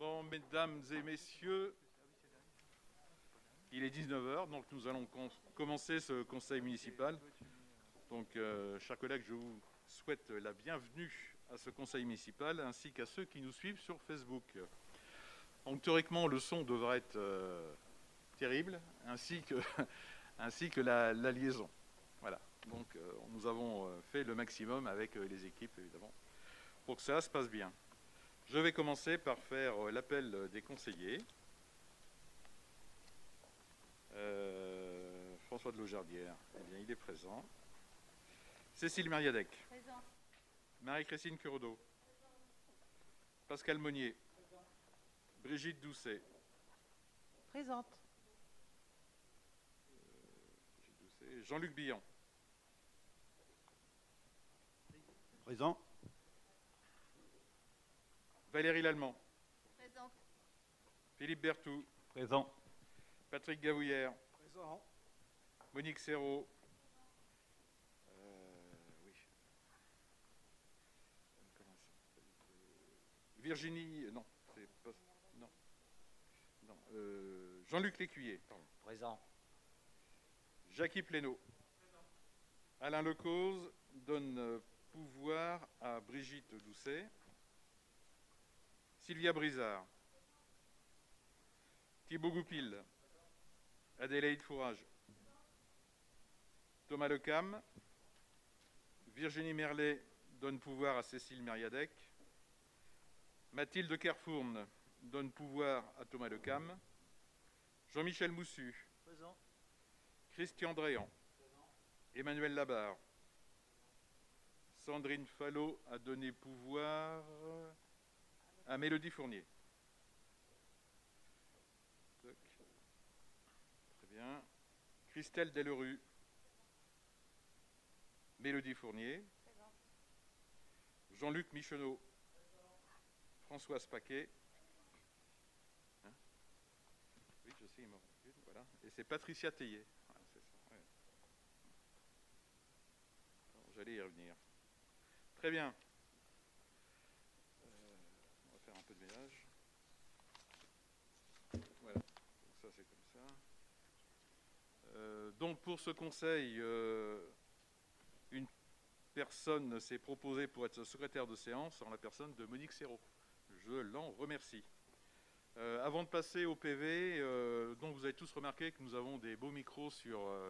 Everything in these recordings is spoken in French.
Bon, mesdames et messieurs, il est 19 heures, donc nous allons commencer ce conseil municipal. Donc, chers collègues, je vous souhaite la bienvenue à ce conseil municipal, ainsi qu'à ceux qui nous suivent sur Facebook. Donc, théoriquement, le son devrait être terrible, ainsi que la liaison. Voilà. Donc, nous avons fait le maximum avec les équipes, évidemment, pour que ça se passe bien. Je vais commencer par faire l'appel des conseillers. François de Laujardière, eh bien, il est présent. Cécile Mériadec. Présent. Marie-Christine Curodeau. Pascal Monnier. Présent. Brigitte Doucet. Présente. Jean-Luc Billon. Présent. Valérie Lallemand. Présente. Philippe Berthoud. Présent. Patrick Gavouillère. Présent. Monique Serrault. Virginie. Non, c'est pas. Non. Non. Jean-Luc Lécuyer. Présent. Jackie Plénaud. Alain Lecause donne pouvoir à Brigitte Doucet. Sylvia Brizard. Thibaut Goupil. Adélaïde Fourage. Thomas Lecam. Virginie Merlet donne pouvoir à Cécile Mériadec. Mathilde Kerfourne donne pouvoir à Thomas Lecam. Jean-Michel Moussu. Présent. Christian Dréan. Présent. Emmanuel Labarre. Sandrine Fallot a donné pouvoir à Mélodie Fournier. Très bien. Christelle Delerue. Mélodie Fournier. Jean-Luc Michonneau. Françoise Paquet. Hein, oui, je sais, il m'en manque une, voilà. Et c'est Patricia Théier. Voilà, c'est ça, ouais. J'allais y revenir. Très bien. On va faire un peu de ménage. Voilà. Donc ça, c'est comme ça. Donc pour ce conseil, une personne s'est proposée pour être secrétaire de séance en la personne de Monique Serrault. Je l'en remercie. Avant de passer au PV, donc vous avez tous remarqué que nous avons des beaux micros sur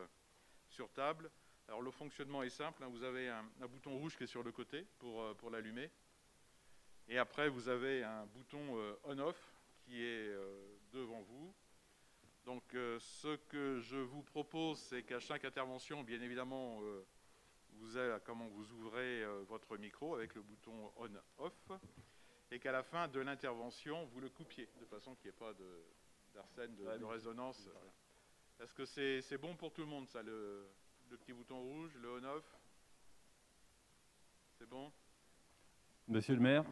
table. Alors le fonctionnement est simple, hein, vous avez un bouton rouge qui est sur le côté pour l'allumer. Et après vous avez un bouton on-off qui est devant vous. Donc ce que je vous propose, c'est qu'à chaque intervention, bien évidemment, vous avez comment vous ouvrez votre micro avec le bouton on-off. Et qu'à la fin de l'intervention, vous le coupiez, de façon qu'il n'y ait pas d'arsène, de résonance. Est-ce que c'est bon pour tout le monde, ça, le petit bouton rouge, le on-off? C'est bon? Monsieur le maire,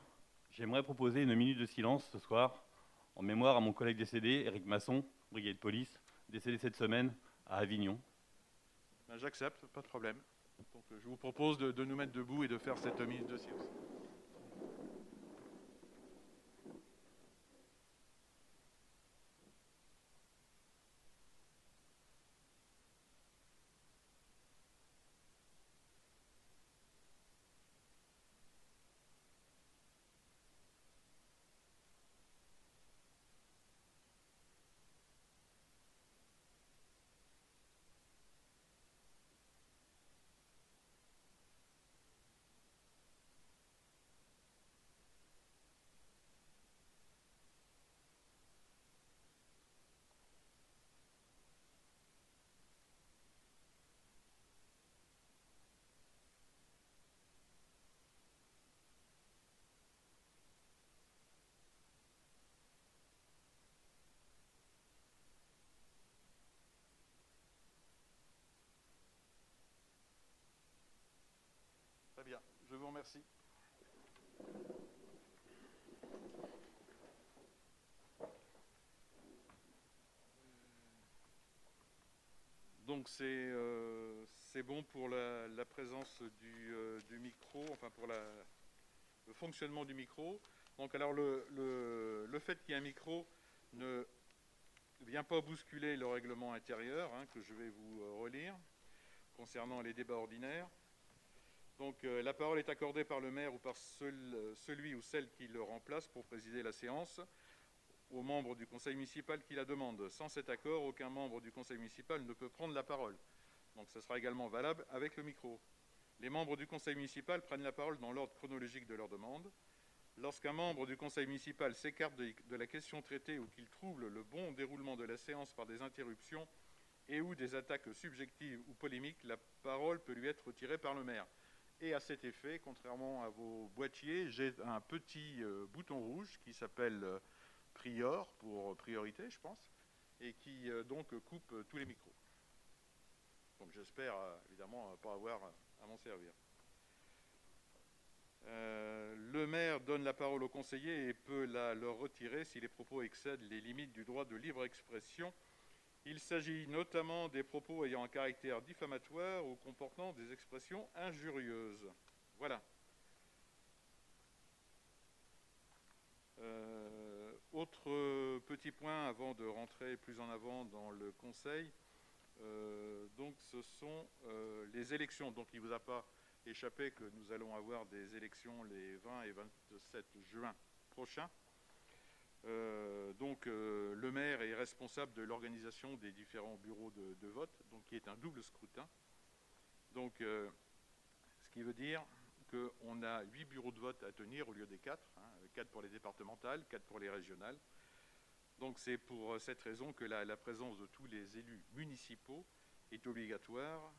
j'aimerais proposer une minute de silence ce soir, en mémoire à mon collègue décédé, Éric Masson, brigadier de police, décédé cette semaine à Avignon. Ben, j'accepte, pas de problème. Donc, je vous propose de nous mettre debout et de faire cette minute de silence. Très bien, je vous remercie. Donc c'est bon pour la présence du micro, enfin pour le fonctionnement du micro. Donc alors le fait qu'il y ait un micro ne vient pas bousculer le règlement intérieur, hein, que je vais vous relire, concernant les débats ordinaires. Donc la parole est accordée par le maire ou par celui ou celle qui le remplace pour présider la séance aux membres du conseil municipal qui la demande. Sans cet accord, aucun membre du conseil municipal ne peut prendre la parole. Donc ce sera également valable avec le micro. Les membres du conseil municipal prennent la parole dans l'ordre chronologique de leur demande. Lorsqu'un membre du conseil municipal s'écarte de la question traitée ou qu'il trouble le bon déroulement de la séance par des interruptions et ou des attaques subjectives ou polémiques, la parole peut lui être retirée par le maire. Et à cet effet, contrairement à vos boîtiers, j'ai un petit bouton rouge qui s'appelle Prior, pour priorité, je pense, et qui donc coupe tous les micros. Donc j'espère évidemment pas avoir à m'en servir. Le maire donne la parole au conseiller et peut la leur retirer si les propos excèdent les limites du droit de libre expression. Il s'agit notamment des propos ayant un caractère diffamatoire ou comportant des expressions injurieuses. Voilà. Autre petit point avant de rentrer plus en avant dans le conseil, donc ce sont les élections. Donc il ne vous a pas échappé que nous allons avoir des élections les 20 et 27 juin prochains. Donc le maire est responsable de l'organisation des différents bureaux de vote, donc qui est un double scrutin. Donc ce qui veut dire qu'on a 8 bureaux de vote à tenir au lieu des 4, 4 pour les départementales, 4 pour les régionales. Donc c'est pour cette raison que la présence de tous les élus municipaux est obligatoire,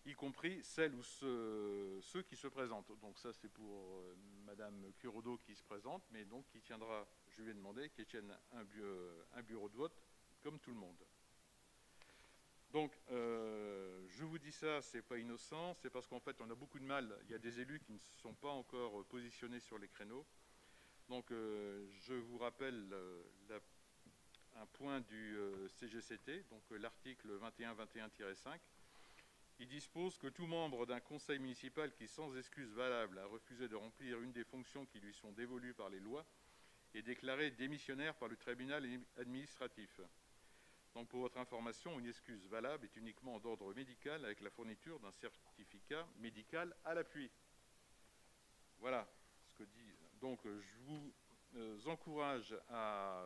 y compris celles ou ceux qui se présentent. Donc ça c'est pour Madame Curodo qui se présente, mais donc qui tiendra, je lui ai demandé, qu'elle tienne un bureau de vote comme tout le monde. Donc je vous dis ça, c'est pas innocent, c'est parce qu'en fait on a beaucoup de mal, il y a des élus qui ne se sont pas encore positionnés sur les créneaux. Donc je vous rappelle un point du CGCT, donc l'article 21-21-5. Il dispose que tout membre d'un conseil municipal qui, sans excuse valable, a refusé de remplir une des fonctions qui lui sont dévolues par les lois est déclaré démissionnaire par le tribunal administratif. Donc pour votre information, une excuse valable est uniquement d'ordre médical avec la fourniture d'un certificat médical à l'appui. Voilà ce que dit. Donc je vous encourage à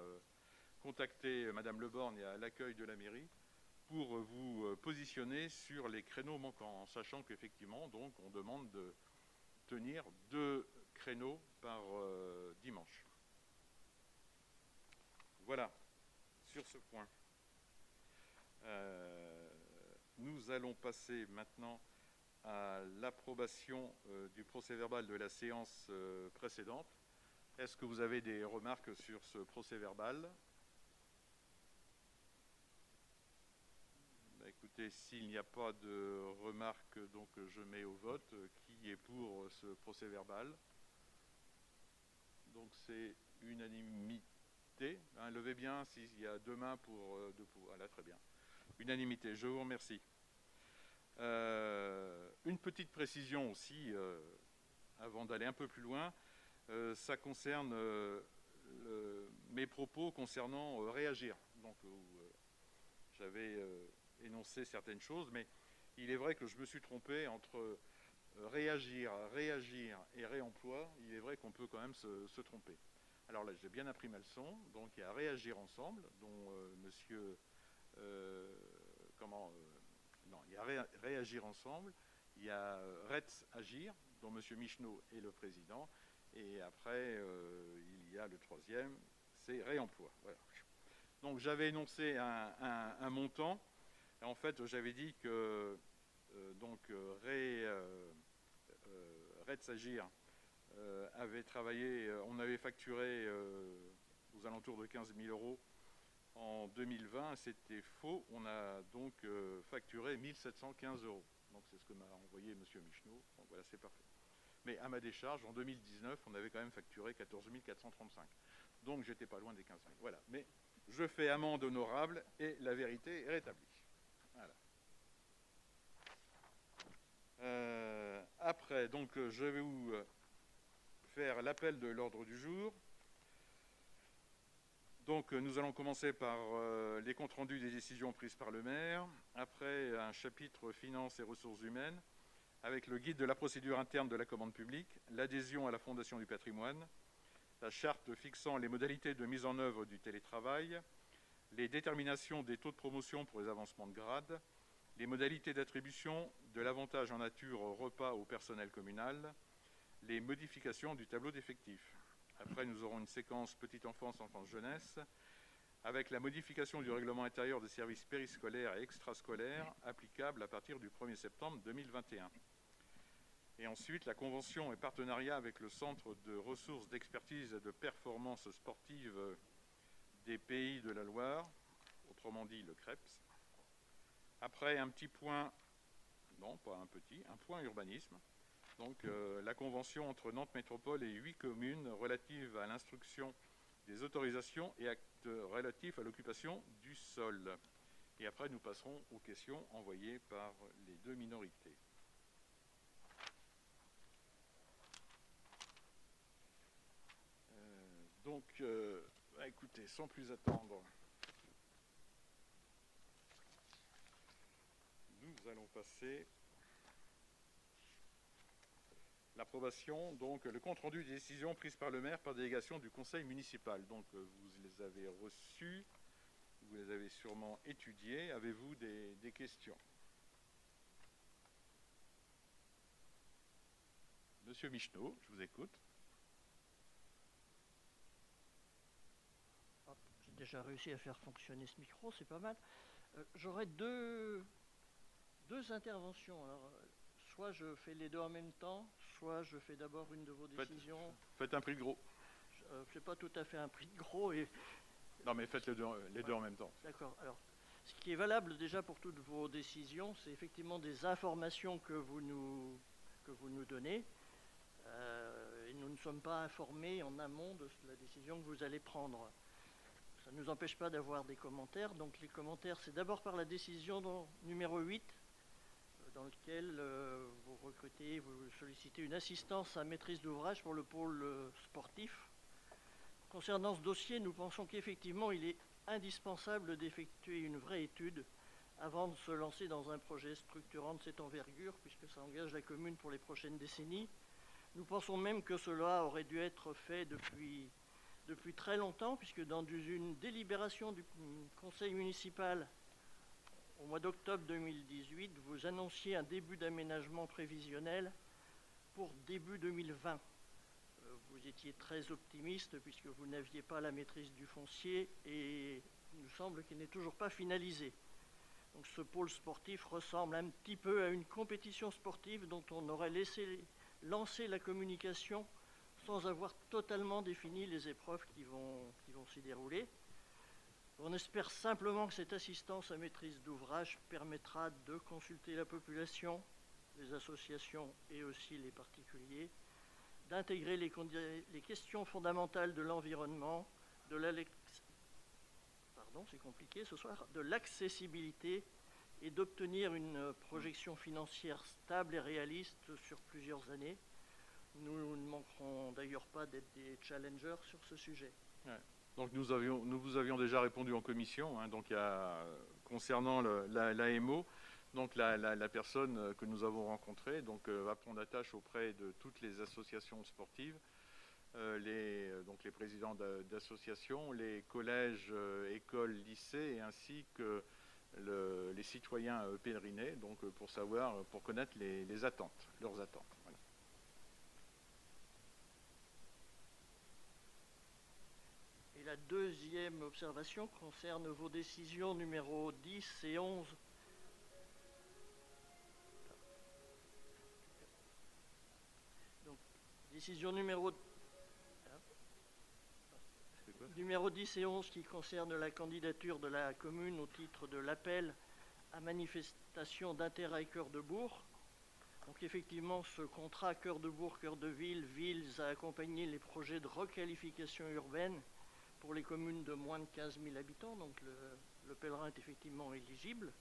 contacter Madame Leborgne à l'accueil de la mairie pour vous positionner sur les créneaux manquants, en sachant qu'effectivement, donc, on demande de tenir 2 créneaux par dimanche. Voilà, sur ce point. Nous allons passer maintenant à l'approbation du procès-verbal de la séance précédente. Est-ce que vous avez des remarques sur ce procès-verbal ? Écoutez, s'il n'y a pas de remarques, donc je mets au vote. Qui est pour ce procès-verbal? Donc c'est unanimité. Hein, levez bien s'il y a 2 mains pour 2 pour. Voilà, très bien. Unanimité, je vous remercie. Une petite précision aussi, avant d'aller un peu plus loin, ça concerne mes propos concernant réagir. Donc j'avais énoncé certaines choses, mais il est vrai que je me suis trompé entre réagir et réemploi. Il est vrai qu'on peut quand même se tromper. Alors là, j'ai bien appris ma leçon. Donc il y a réagir ensemble, dont monsieur... non, il y a réagir ensemble. Il y a Retz agir, dont monsieur Michneau est le président. Et après, il y a le 3e, c'est réemploi. Voilà. Donc j'avais énoncé un montant. Et en fait, j'avais dit que Retz Agir avait travaillé, on avait facturé aux alentours de 15 000 € en 2020. C'était faux. On a donc facturé 1 715 €. Donc c'est ce que m'a envoyé M. Michneau. Donc voilà, c'est parfait. Mais à ma décharge, en 2019, on avait quand même facturé 14 435. Donc j'étais pas loin des 15 000. Voilà. Mais je fais amende honorable et la vérité est rétablie. Voilà. Après, donc je vais vous faire l'appel de l'ordre du jour. Donc nous allons commencer par les comptes rendus des décisions prises par le maire, après un chapitre finances et ressources humaines, avec le guide de la procédure interne de la commande publique, l'adhésion à la Fondation du patrimoine, la charte fixant les modalités de mise en œuvre du télétravail, les déterminations des taux de promotion pour les avancements de grade, les modalités d'attribution de l'avantage en nature repas au personnel communal, les modifications du tableau d'effectifs. Après, nous aurons une séquence petite enfance, enfance, jeunesse, avec la modification du règlement intérieur des services périscolaires et extrascolaires applicable à partir du 1er septembre 2021. Et ensuite, la convention et partenariat avec le Centre de ressources d'expertise et de performance sportive des Pays de la Loire, autrement dit le CREPS. Après, un petit point, non pas un petit, un point urbanisme. Donc la convention entre Nantes Métropole et 8 communes relative à l'instruction des autorisations et actes relatifs à l'occupation du sol. Et après, nous passerons aux questions envoyées par les deux minorités. Écoutez, sans plus attendre, nous allons passer l'approbation, donc le compte-rendu des décisions prises par le maire par délégation du conseil municipal. Donc vous les avez reçus, vous les avez sûrement étudiés. Avez-vous des questions? Monsieur Michneau, je vous écoute. J'ai déjà réussi à faire fonctionner ce micro, c'est pas mal. J'aurais deux interventions. Alors, soit je fais les deux en même temps, soit je fais d'abord une de vos décisions. Faites un prix de gros. C'est pas tout à fait un prix de gros. Non, mais faites les deux en même temps. D'accord. Alors, ce qui est valable déjà pour toutes vos décisions, c'est effectivement des informations que vous nous donnez. Et nous ne sommes pas informés en amont de la décision que vous allez prendre. Ça ne nous empêche pas d'avoir des commentaires. Donc les commentaires, c'est d'abord par la décision numéro 8, dans lequel vous sollicitez une assistance à maîtrise d'ouvrage pour le pôle sportif. Concernant ce dossier, nous pensons qu'effectivement, il est indispensable d'effectuer une vraie étude avant de se lancer dans un projet structurant de cette envergure, puisque ça engage la commune pour les prochaines décennies. Nous pensons même que cela aurait dû être fait depuis très longtemps, puisque dans une délibération du conseil municipal au mois d'octobre 2018, vous annonciez un début d'aménagement prévisionnel pour début 2020. Vous étiez très optimiste puisque vous n'aviez pas la maîtrise du foncier et il nous semble qu'il n'est toujours pas finalisé. Donc ce pôle sportif ressemble un petit peu à une compétition sportive dont on aurait laissé lancer la communication sans avoir totalement défini les épreuves qui vont s'y dérouler. On espère simplement que cette assistance à maîtrise d'ouvrage permettra de consulter la population, les associations et aussi les particuliers, d'intégrer les questions fondamentales de l'environnement, de l'accessibilité et d'obtenir une projection financière stable et réaliste sur plusieurs années. Nous ne manquerons d'ailleurs pas d'être des challengers sur ce sujet. Ouais. Donc nous vous avions déjà répondu en commission, hein, donc concernant l'AMO, donc la personne que nous avons rencontrée va prendre attache auprès de toutes les associations sportives, donc les présidents d'associations, les collèges, écoles, lycées, ainsi que les citoyens pèlerinés, donc pour connaître leurs attentes. Voilà. La deuxième observation concerne vos décisions numéro 10 et 11. Donc, décision numéro 10 et 11 qui concerne la candidature de la commune au titre de l'appel à manifestation d'intérêt Cœur de Bourg. Donc effectivement, ce contrat Cœur de Bourg, Cœur de Ville vise à accompagner les projets de requalification urbaine pour les communes de moins de 15 000 habitants, donc le pèlerin est effectivement éligible.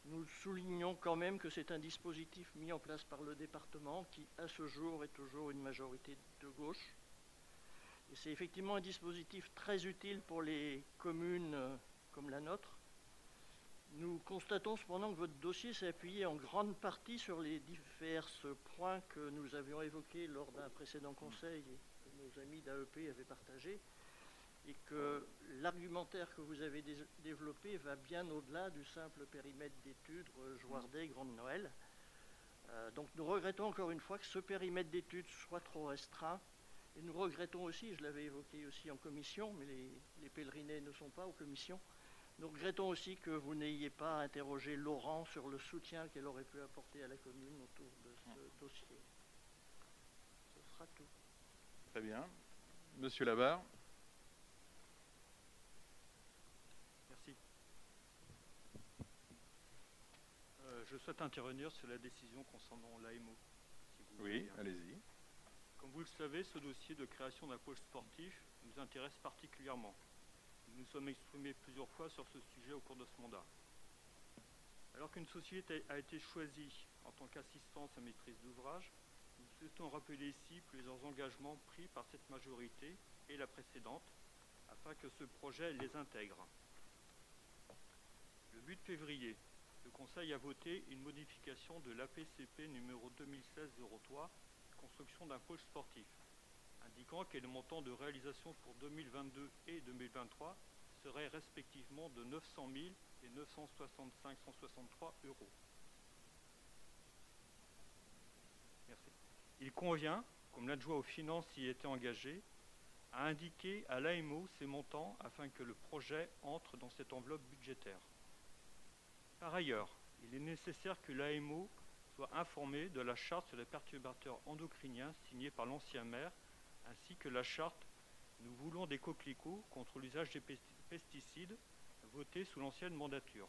Nous soulignons quand même que c'est un dispositif mis en place par le département qui, à ce jour, est toujours une majorité de gauche. Et c'est effectivement un dispositif très utile pour les communes comme la nôtre. Nous constatons cependant que votre dossier s'est appuyé en grande partie sur les divers points que nous avions évoqués lors d'un précédent conseil et que nos amis d'AEP avaient partagé, et que l'argumentaire que vous avez développé va bien au-delà du simple périmètre d'études Jouardet, Grande Noël. Donc nous regrettons encore une fois que ce périmètre d'études soit trop restreint, et nous regrettons aussi, je l'avais évoqué aussi en commission, mais les pèlerinais ne sont pas aux commissions, nous regrettons aussi que vous n'ayez pas interrogé Laurent sur le soutien qu'elle aurait pu apporter à la commune autour de ce dossier. Ce sera tout. Très bien. Monsieur Labarre. Merci. Je souhaite intervenir sur la décision concernant l'AMO. Si vous voulez Oui, bien. allez-y. Comme vous le savez, ce dossier de création d'un pôle sportif nous intéresse particulièrement. Nous nous sommes exprimés plusieurs fois sur ce sujet au cours de ce mandat. Alors qu'une société a été choisie en tant qu'assistance à maîtrise d'ouvrage, nous souhaitons rappeler ici plusieurs engagements pris par cette majorité et la précédente afin que ce projet les intègre. Le 8 février, le Conseil a voté une modification de l'APCP numéro 2016-03, construction d'un pôle sportif, indiquant que les montants de réalisation pour 2022 et 2023 seraient respectivement de 900 000 et 965 163 euros. Merci. Il convient, comme l'adjoint aux finances y était engagé, à indiquer à l'AMO ces montants afin que le projet entre dans cette enveloppe budgétaire. Par ailleurs, il est nécessaire que l'AMO soit informé de la charte sur les perturbateurs endocriniens signée par l'ancien maire, ainsi que la charte « Nous voulons des coquelicots contre l'usage des pesticides » votée sous l'ancienne mandature.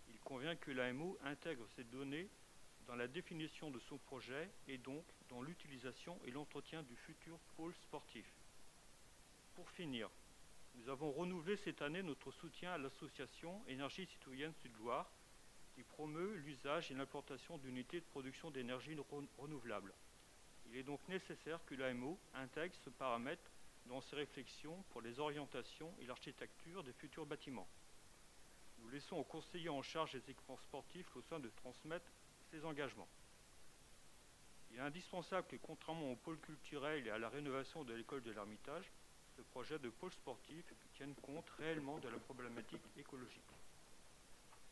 Il convient que l'AMO intègre ces données dans la définition de son projet et donc dans l'utilisation et l'entretien du futur pôle sportif. Pour finir, nous avons renouvelé cette année notre soutien à l'association Énergie citoyenne Sud-Loire qui promeut l'usage et l'implantation d'unités de production d'énergie renouvelable. Il est donc nécessaire que l'AMO intègre ce paramètre dans ses réflexions pour les orientations et l'architecture des futurs bâtiments. Nous laissons aux conseillers en charge des équipements sportifs le soin de transmettre ces engagements. Il est indispensable que, contrairement au pôle culturel et à la rénovation de l'école de l'Ermitage, ce projet de pôle sportif tienne compte réellement de la problématique écologique.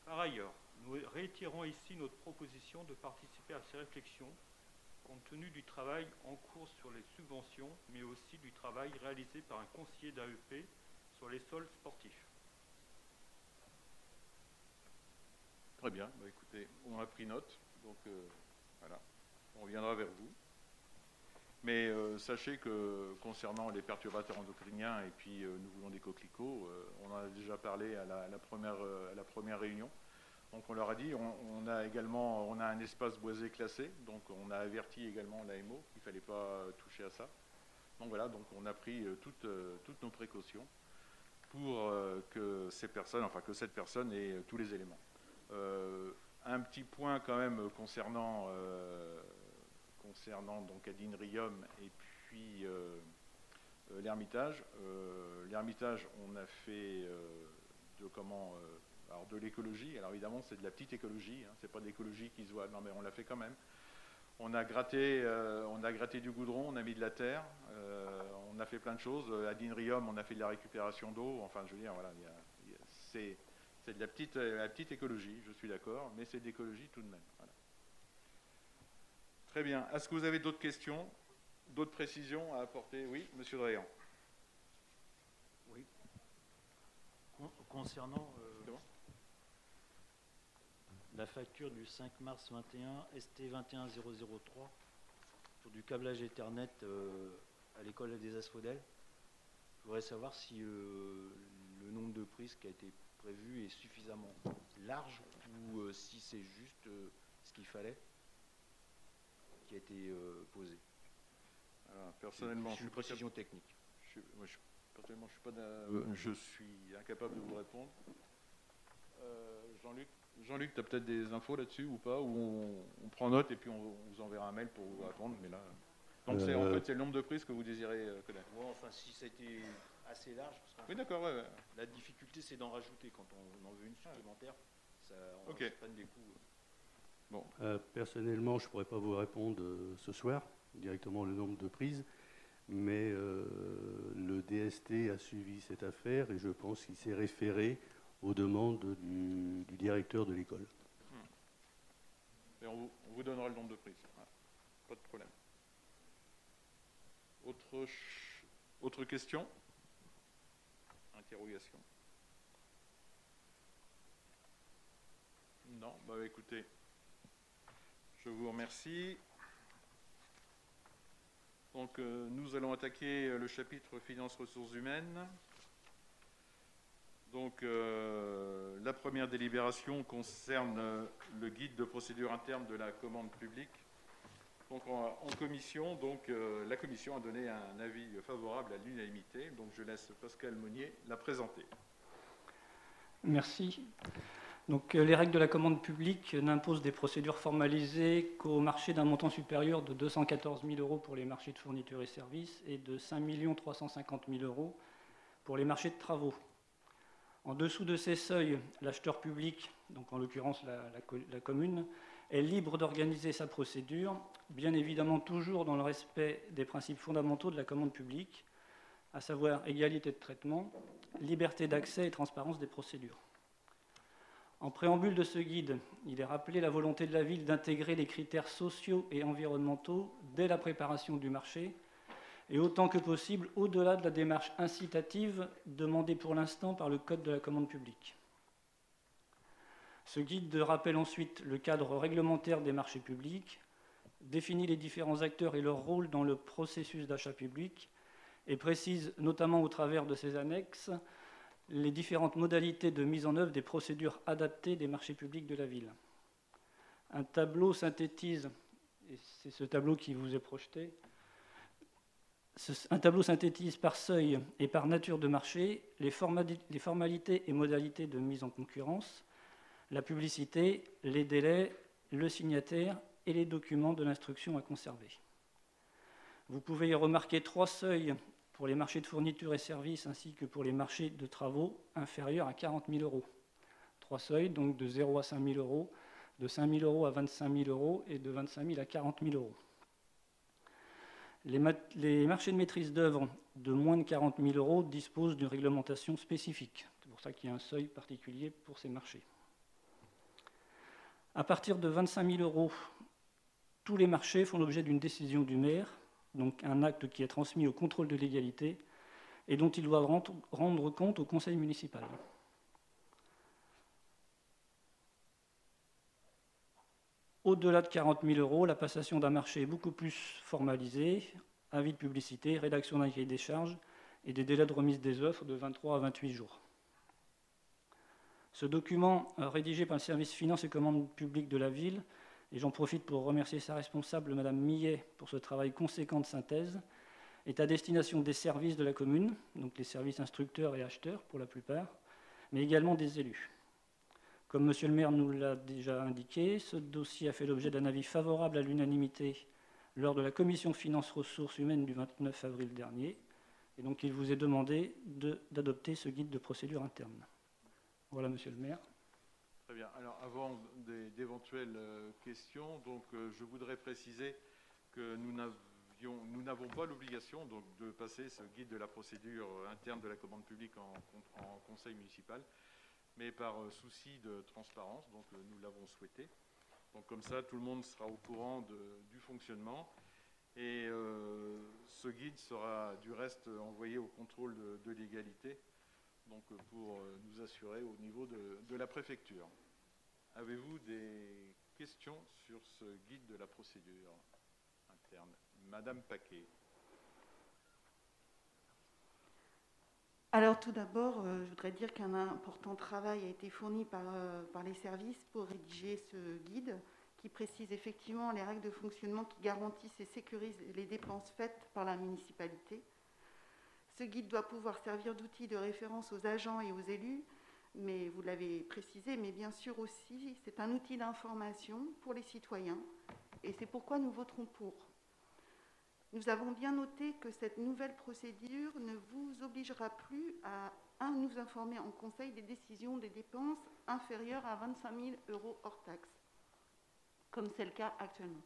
Par ailleurs, nous réitérons ici notre proposition de participer à ces réflexions compte tenu du travail en cours sur les subventions, mais aussi du travail réalisé par un conseiller d'AEP sur les sols sportifs. Très bien. Bah, écoutez, on a pris note. Donc, voilà. On reviendra vers vous. Mais sachez que concernant les perturbateurs endocriniens et puis nous voulons des coquelicots, on en a déjà parlé à la première réunion. Donc on leur a dit, on a un espace boisé classé, donc on a averti également l'AMO qu'il ne fallait pas toucher à ça. Donc voilà, donc on a pris toutes nos précautions pour que cette personne ait tous les éléments. Un petit point quand même concernant donc Adine Riom et puis l'Ermitage. L'Ermitage, on a fait alors de l'écologie. Alors évidemment, c'est de la petite écologie, hein, c'est pas de l'écologie qui se voit. Non, mais on l'a fait quand même. On a gratté du goudron, on a mis de la terre, on a fait plein de choses. À Dinrium, on a fait de la récupération d'eau. Enfin, je veux dire, voilà, c'est de la petite écologie, je suis d'accord, mais c'est de l'écologie tout de même. Voilà. Très bien. Est-ce que vous avez d'autres questions, d'autres précisions à apporter? Oui, Monsieur Dréan. Oui. Concernant la facture du 5 mars 21, ST 21003, pour du câblage Ethernet à l'école des Asphodèles, je voudrais savoir si le nombre de prises qui a été prévu est suffisamment large ou si c'est juste ce qu'il fallait qui a été posé. Alors, personnellement, je suis précision technique. Personnellement, je suis incapable de vous répondre. Jean-Luc? Jean-Luc, tu as peut-être des infos là-dessus ou pas? Ou on prend note et puis on vous enverra un mail pour vous répondre. Mais là, donc c'est en fait c'est le nombre de prises que vous désirez connaître. Ouais, enfin, si ça a été assez large, parce qu'en Oui, d'accord. Ouais, ouais. la difficulté, c'est d'en rajouter. Quand on en veut une supplémentaire, on Ok. se prenne des coups. Bon. Personnellement, je ne pourrais pas vous répondre ce soir, directement le nombre de prises, mais le DST a suivi cette affaire et je pense qu'il s'est référé aux demandes du directeur de l'école. Et on vous donnera le nombre de prises. Ouais. Pas de problème. Autre question? Interrogation? Non, bah écoutez, je vous remercie. Donc nous allons attaquer le chapitre finances ressources humaines. Donc la première délibération concerne le guide de procédure interne de la commande publique. Donc en commission, la commission a donné un avis favorable à l'unanimité. Donc je laisse Pascal Monnier la présenter. Merci. Donc, les règles de la commande publique n'imposent des procédures formalisées qu'au marché d'un montant supérieur de 214 000 € pour les marchés de fournitures et services et de 5 350 000 € pour les marchés de travaux. En dessous de ces seuils, l'acheteur public, donc en l'occurrence la commune, est libre d'organiser sa procédure, bien évidemment toujours dans le respect des principes fondamentaux de la commande publique, à savoir égalité de traitement, liberté d'accès et transparence des procédures. En préambule de ce guide, il est rappelé la volonté de la ville d'intégrer les critères sociaux et environnementaux dès la préparation du marché et autant que possible au-delà de la démarche incitative demandée pour l'instant par le Code de la commande publique. Ce guide rappelle ensuite le cadre réglementaire des marchés publics, définit les différents acteurs et leur rôle dans le processus d'achat public et précise, notamment au travers de ses annexes, les différentes modalités de mise en œuvre des procédures adaptées des marchés publics de la ville. Un tableau synthétise, et c'est ce tableau qui vous est projeté, un tableau synthétise par seuil et par nature de marché les formalités et modalités de mise en concurrence, la publicité, les délais, le signataire et les documents de l'instruction à conserver. Vous pouvez y remarquer 3 seuils pour les marchés de fournitures et services ainsi que pour les marchés de travaux inférieurs à 40 000 €. 3 seuils, donc de 0 à 5 000 €, de 5 000 € à 25 000 € et de 25 000 à 40 000 €. Les marchés de maîtrise d'œuvre de moins de 40 000 € disposent d'une réglementation spécifique. C'est pour ça qu'il y a un seuil particulier pour ces marchés. À partir de 25 000 €, tous les marchés font l'objet d'une décision du maire, donc un acte qui est transmis au contrôle de légalité et dont il doit rendre compte au conseil municipal. Au-delà de 40 000 €, la passation d'un marché est beaucoup plus formalisée, avis de publicité, rédaction d'un cahier des charges et des délais de remise des offres de 23 à 28 jours. Ce document, rédigé par le service finances et commandes publiques de la ville, et j'en profite pour remercier sa responsable, Madame Millet, pour ce travail conséquent de synthèse, est à destination des services de la commune, donc les services instructeurs et acheteurs pour la plupart, mais également des élus. Comme Monsieur le maire nous l'a déjà indiqué, ce dossier a fait l'objet d'un avis favorable à l'unanimité lors de la commission finances ressources humaines du 29 avril dernier, et donc il vous est demandé d'adopter ce guide de procédure interne. Voilà, Monsieur le maire. Très bien. Alors, avant d'éventuelles questions, je voudrais préciser que nous n'avons pas l'obligation de passer ce guide de la procédure interne de la commande publique en conseil municipal, mais par souci de transparence, donc nous l'avons souhaité. Donc comme ça, tout le monde sera au courant du fonctionnement. Et ce guide sera du reste envoyé au contrôle de légalité, donc pour nous assurer au niveau de la préfecture. Avez-vous des questions sur ce guide de la procédure interne? Madame Paquet. Alors tout d'abord, je voudrais dire qu'un important travail a été fourni par les services pour rédiger ce guide qui précise effectivement les règles de fonctionnement qui garantissent et sécurisent les dépenses faites par la municipalité. Ce guide doit pouvoir servir d'outil de référence aux agents et aux élus mais vous l'avez précisé, mais bien sûr aussi, c'est un outil d'information pour les citoyens, et c'est pourquoi nous voterons pour. Nous avons bien noté que cette nouvelle procédure ne vous obligera plus à nous informer en conseil des décisions des dépenses inférieures à 25 000 € hors taxe, comme c'est le cas actuellement.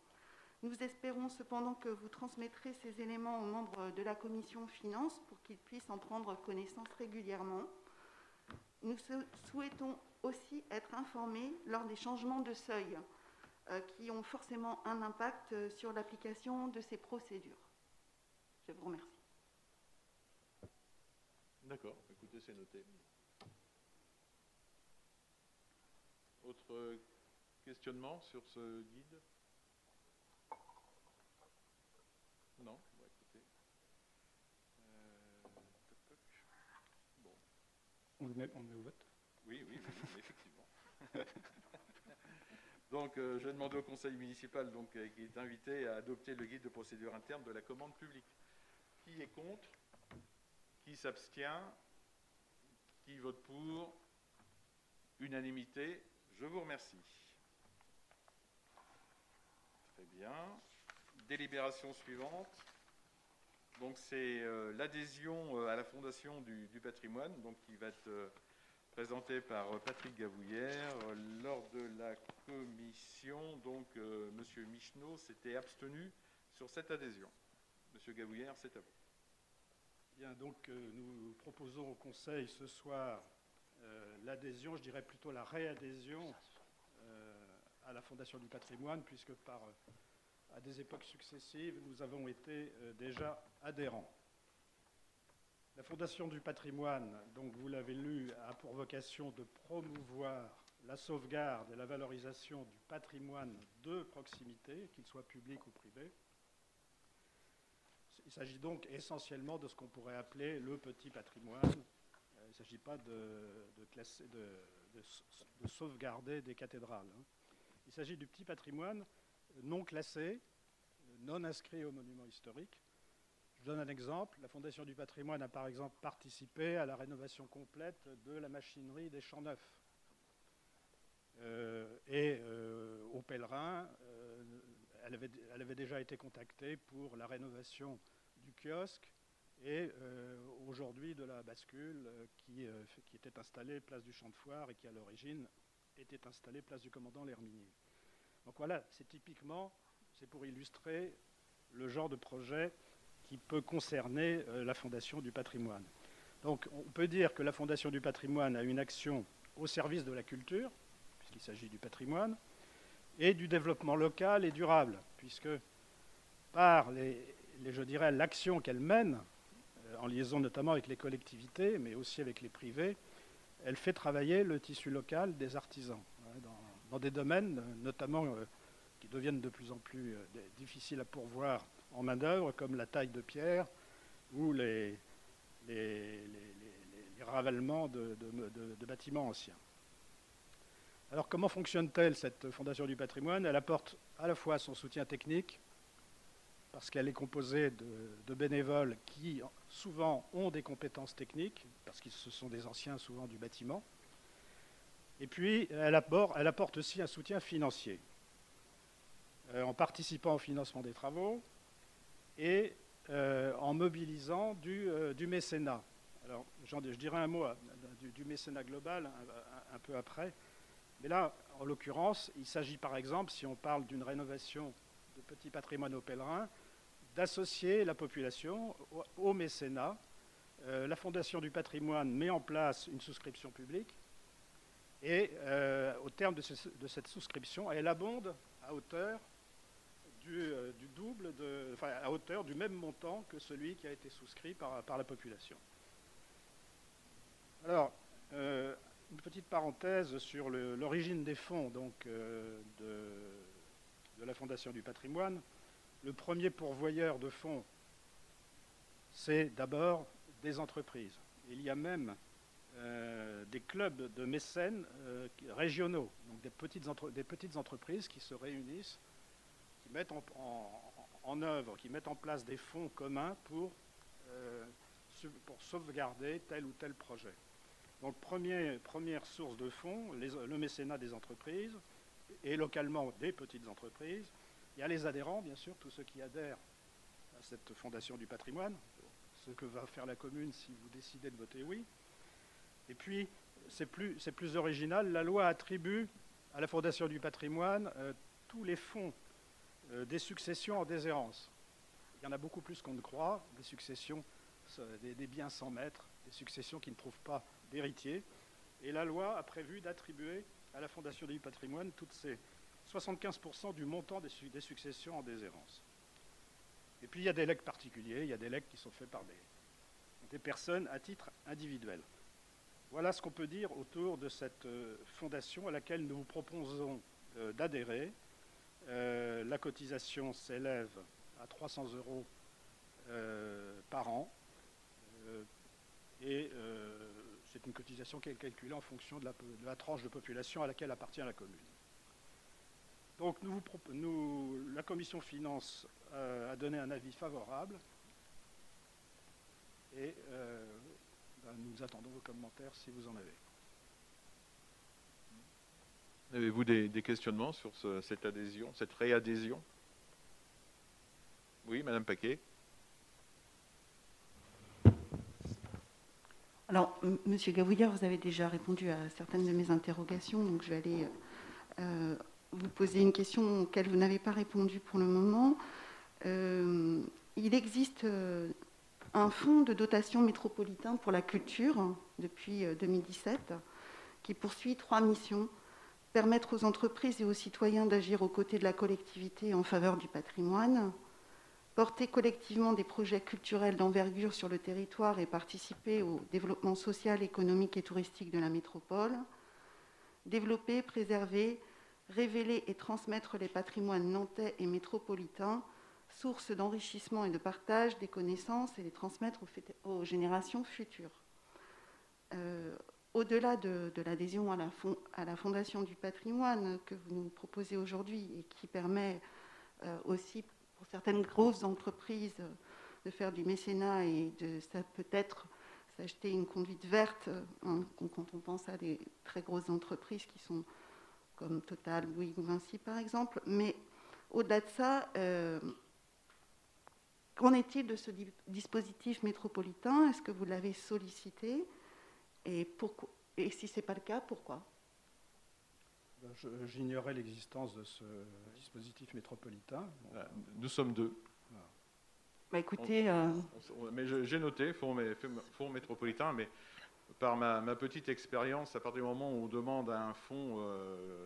Nous espérons cependant que vous transmettrez ces éléments aux membres de la commission finances pour qu'ils puissent en prendre connaissance régulièrement. Nous souhaitons aussi être informés lors des changements de seuil qui ont forcément un impact sur l'application de ces procédures. Je vous remercie. D'accord, écoutez, c'est noté. Autre questionnement sur ce guide? Non, bon, écoutez. Bon. On le met au vote. Oui, effectivement. Donc, je vais demander au conseil municipal, donc, qui est invité à adopter le guide de procédure interne de la commande publique. Qui est contre? Qui s'abstient? Qui vote pour? Unanimité. Je vous remercie. Très bien. Délibération suivante. Donc, c'est l'adhésion à la Fondation du patrimoine, donc, qui va être présentée par Patrick Gavouillère. Lors de la commission, donc, M. Michneau s'était abstenu sur cette adhésion. M. Gavouillère, c'est à vous. Bien, donc nous proposons au Conseil ce soir l'adhésion, je dirais plutôt la réadhésion à la Fondation du patrimoine, puisque à des époques successives, nous avons été déjà adhérents. La Fondation du patrimoine, donc vous l'avez lu, a pour vocation de promouvoir la sauvegarde et la valorisation du patrimoine de proximité, qu'il soit public ou privé. Il s'agit donc essentiellement de ce qu'on pourrait appeler le petit patrimoine. Il ne s'agit pas de sauvegarder des cathédrales. Il s'agit du petit patrimoine non classé, non inscrit au monument historique. Je donne un exemple. La Fondation du patrimoine a par exemple participé à la rénovation complète de la machinerie des Champs Neufs. Aux pèlerins, elle avait déjà été contactée pour la rénovation du kiosque et aujourd'hui de la bascule qui était installée place du Champ de Foire et qui à l'origine était installée place du commandant L'Herminier. Donc voilà, c'est pour illustrer le genre de projet qui peut concerner la Fondation du patrimoine. Donc on peut dire que la Fondation du patrimoine a une action au service de la culture, puisqu'il s'agit du patrimoine, et du développement local et durable, puisque par je dirais, l'action qu'elle mène, en liaison notamment avec les collectivités, mais aussi avec les privés, elle fait travailler le tissu local des artisans, dans des domaines notamment qui deviennent de plus en plus difficiles à pourvoir en main-d'œuvre, comme la taille de pierre ou les ravalements de bâtiments anciens. Alors comment fonctionne-t-elle, cette Fondation du patrimoine? Elle apporte à la fois son soutien technique, parce qu'elle est composée de bénévoles qui souvent ont des compétences techniques, parce que ce sont des anciens souvent du bâtiment. Et puis elle apporte aussi un soutien financier, en participant au financement des travaux et en mobilisant du mécénat. Alors je dirai un mot du mécénat global un peu après. Mais là, en l'occurrence, il s'agit par exemple, si on parle d'une rénovation de petits patrimoines aux pèlerins, d'associer la population au mécénat. La Fondation du patrimoine met en place une souscription publique et au terme de cette souscription, elle abonde à hauteur du double, à hauteur du même montant que celui qui a été souscrit par la population. Alors, une petite parenthèse sur l'origine des fonds donc, de la Fondation du patrimoine. Le premier pourvoyeur de fonds, c'est d'abord des entreprises. Il y a même des clubs de mécènes régionaux, donc des petites entreprises qui se réunissent, qui mettent en œuvre, qui mettent en place des fonds communs pour sauvegarder tel ou tel projet. Donc, première source de fonds, le mécénat des entreprises, et localement des petites entreprises. Il y a les adhérents, bien sûr, tous ceux qui adhèrent à cette fondation du patrimoine, ce que va faire la commune si vous décidez de voter oui. Et puis, c'est plus original, la loi attribue à la fondation du patrimoine tous les fonds des successions en déshérence. Il y en a beaucoup plus qu'on ne croit, des successions, des biens sans maître, des successions qui ne trouvent pas d'héritiers. Et la loi a prévu d'attribuer à la Fondation du patrimoine toutes ces 75% du montant des successions en déshérence. Et puis il y a des legs particuliers, il y a des legs qui sont faits par des personnes à titre individuel. Voilà ce qu'on peut dire autour de cette fondation à laquelle nous vous proposons d'adhérer. La cotisation s'élève à 300 € par an. Et c'est une cotisation qui est calculée en fonction de la tranche de population à laquelle appartient la commune. Donc la commission finance a donné un avis favorable et nous attendons vos commentaires si vous en avez. Avez-vous des questionnements sur cette adhésion, cette réadhésion? Oui, Madame Paquet. Alors, Monsieur Gavouillard, vous avez déjà répondu à certaines de mes interrogations, donc je vais aller vous poser une question auquel vous n'avez pas répondu pour le moment. Il existe un fonds de dotation métropolitain pour la culture depuis 2017 qui poursuit 3 missions. Permettre aux entreprises et aux citoyens d'agir aux côtés de la collectivité en faveur du patrimoine, porter collectivement des projets culturels d'envergure sur le territoire et participer au développement social, économique et touristique de la métropole, développer, préserver, révéler et transmettre les patrimoines nantais et métropolitains, source d'enrichissement et de partage des connaissances et les transmettre aux générations futures. Au-delà de l'adhésion à la Fondation du patrimoine que vous nous proposez aujourd'hui et qui permet aussi pour certaines grosses entreprises de faire du mécénat et ça peut-être s'acheter une conduite verte quand on pense à des très grosses entreprises qui sont comme Total, Bouygues ou Vinci par exemple. Mais au-delà de ça, qu'en est-il de ce dispositif métropolitain? Est-ce que vous l'avez sollicité? Et si ce n'est pas le cas, pourquoi? J'ignorais l'existence de ce dispositif métropolitain. Nous sommes 2. Bah écoutez, mais j'ai noté fonds métropolitain, mais par ma petite expérience, à partir du moment où on demande un fonds,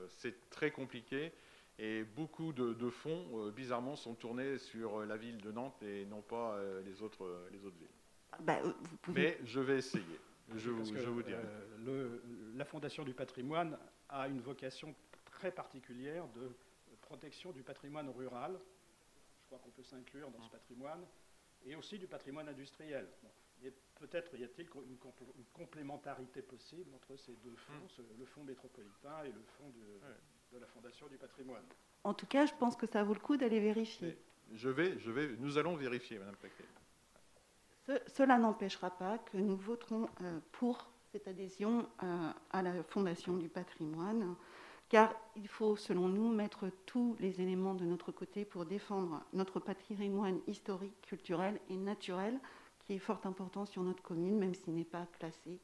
c'est très compliqué. Et beaucoup de fonds, bizarrement, sont tournés sur la ville de Nantes et non pas les autres villes. Bah, vous pouvez... Mais je vais essayer. Je vous dirai. La Fondation du patrimoine a une vocation très particulière de protection du patrimoine rural. Je crois qu'on peut s'inclure dans ce patrimoine, et aussi du patrimoine industriel. Bon. Et peut-être y a-t-il une complémentarité possible entre ces deux fonds, le fonds métropolitain et le fonds de la Fondation du patrimoine. En tout cas, je pense que ça vaut le coup d'aller vérifier. Nous allons vérifier, Madame Paquet. Cela n'empêchera pas que nous voterons pour cette adhésion à la Fondation du patrimoine, car il faut, selon nous, mettre tous les éléments de notre côté pour défendre notre patrimoine historique, culturel et naturel, qui est fort important sur notre commune, même s'il n'est pas classé.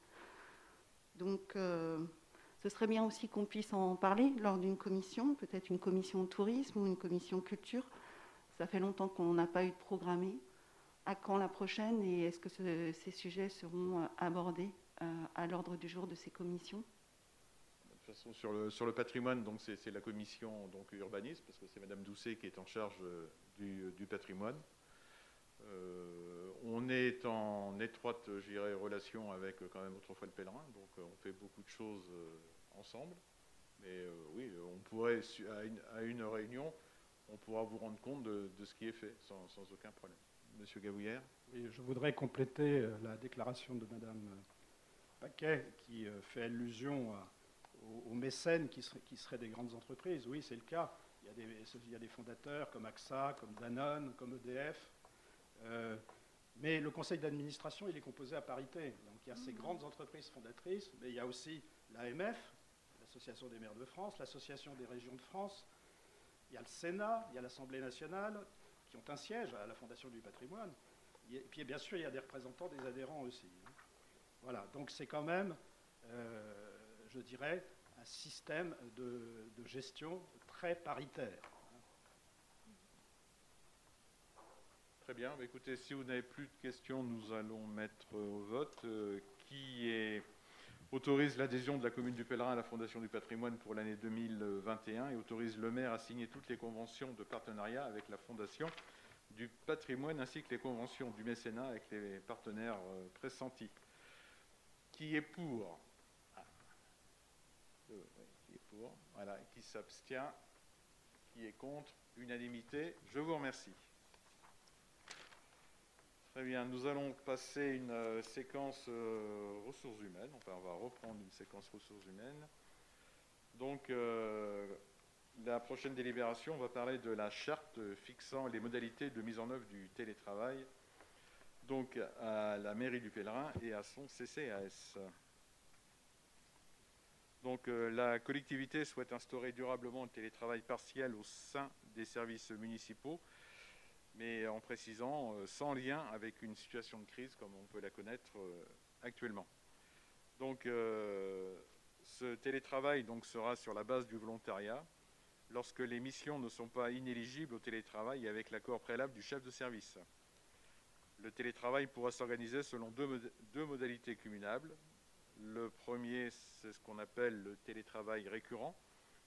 Donc, ce serait bien aussi qu'on puisse en parler lors d'une commission, peut-être une commission tourisme ou une commission culture. Ça fait longtemps qu'on n'a pas eu de programmé. À quand la prochaine et est-ce que ces sujets seront abordés à l'ordre du jour de ces commissions? De toute façon, sur le patrimoine, donc c'est la commission donc urbanisme, parce que c'est Madame Doucet qui est en charge du patrimoine. On est en étroite, je dirais, relation avec quand même autrefois le pèlerin, donc on fait beaucoup de choses ensemble. Mais oui, on pourrait, à une réunion, on pourra vous rendre compte de ce qui est fait sans aucun problème. Monsieur Gavouillard. Oui, je voudrais compléter la déclaration de Madame Paquet qui fait allusion aux mécènes qui seraient des grandes entreprises. Oui, c'est le cas. Il y a des fondateurs comme AXA, comme Danone, comme EDF. Mais le conseil d'administration, il est composé à parité. Donc il y a ces grandes entreprises fondatrices, mais il y a aussi l'AMF, l'Association des maires de France, l'Association des régions de France, il y a le Sénat, il y a l'Assemblée nationale, qui ont un siège à la Fondation du patrimoine. Et puis bien sûr, il y a des représentants des adhérents aussi. Voilà, donc c'est quand même, je dirais, un système de gestion très paritaire. Très bien. Écoutez, si vous n'avez plus de questions, nous allons mettre au vote. Qui autorise l'adhésion de la commune du Pèlerin à la Fondation du patrimoine pour l'année 2021 et autorise le maire à signer toutes les conventions de partenariat avec la Fondation du patrimoine ainsi que les conventions du mécénat avec les partenaires pressentis. Qui est pour? Qui est pour? Voilà. Qui s'abstient? Qui est contre? Unanimité. Je vous remercie. Très bien, nous allons passer une séquence ressources humaines. Enfin, on va reprendre une séquence ressources humaines. Donc, la prochaine délibération, on va parler de la charte fixant les modalités de mise en œuvre du télétravail, donc à la mairie du Pèlerin et à son CCAS. Donc, la collectivité souhaite instaurer durablement le télétravail partiel au sein des services municipaux, mais en précisant sans lien avec une situation de crise comme on peut la connaître actuellement. Donc, ce télétravail donc, sera sur la base du volontariat lorsque les missions ne sont pas inéligibles au télétravail avec l'accord préalable du chef de service. Le télétravail pourra s'organiser selon deux modalités cumulables. Le premier, c'est ce qu'on appelle le télétravail récurrent.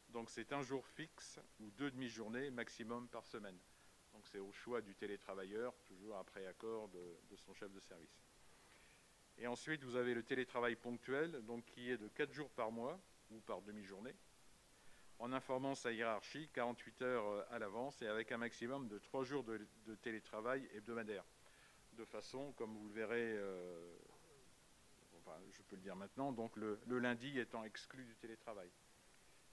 Donc, c'est un jour fixe ou 2 demi-journées maximum par semaine. Donc c'est au choix du télétravailleur, toujours après accord de son chef de service. Et ensuite, vous avez le télétravail ponctuel, donc qui est de 4 jours par mois ou par demi-journée, en informant sa hiérarchie 48 heures à l'avance et avec un maximum de 3 jours de télétravail hebdomadaire. De façon, comme vous le verrez, enfin, je peux le dire maintenant, donc le lundi étant exclu du télétravail.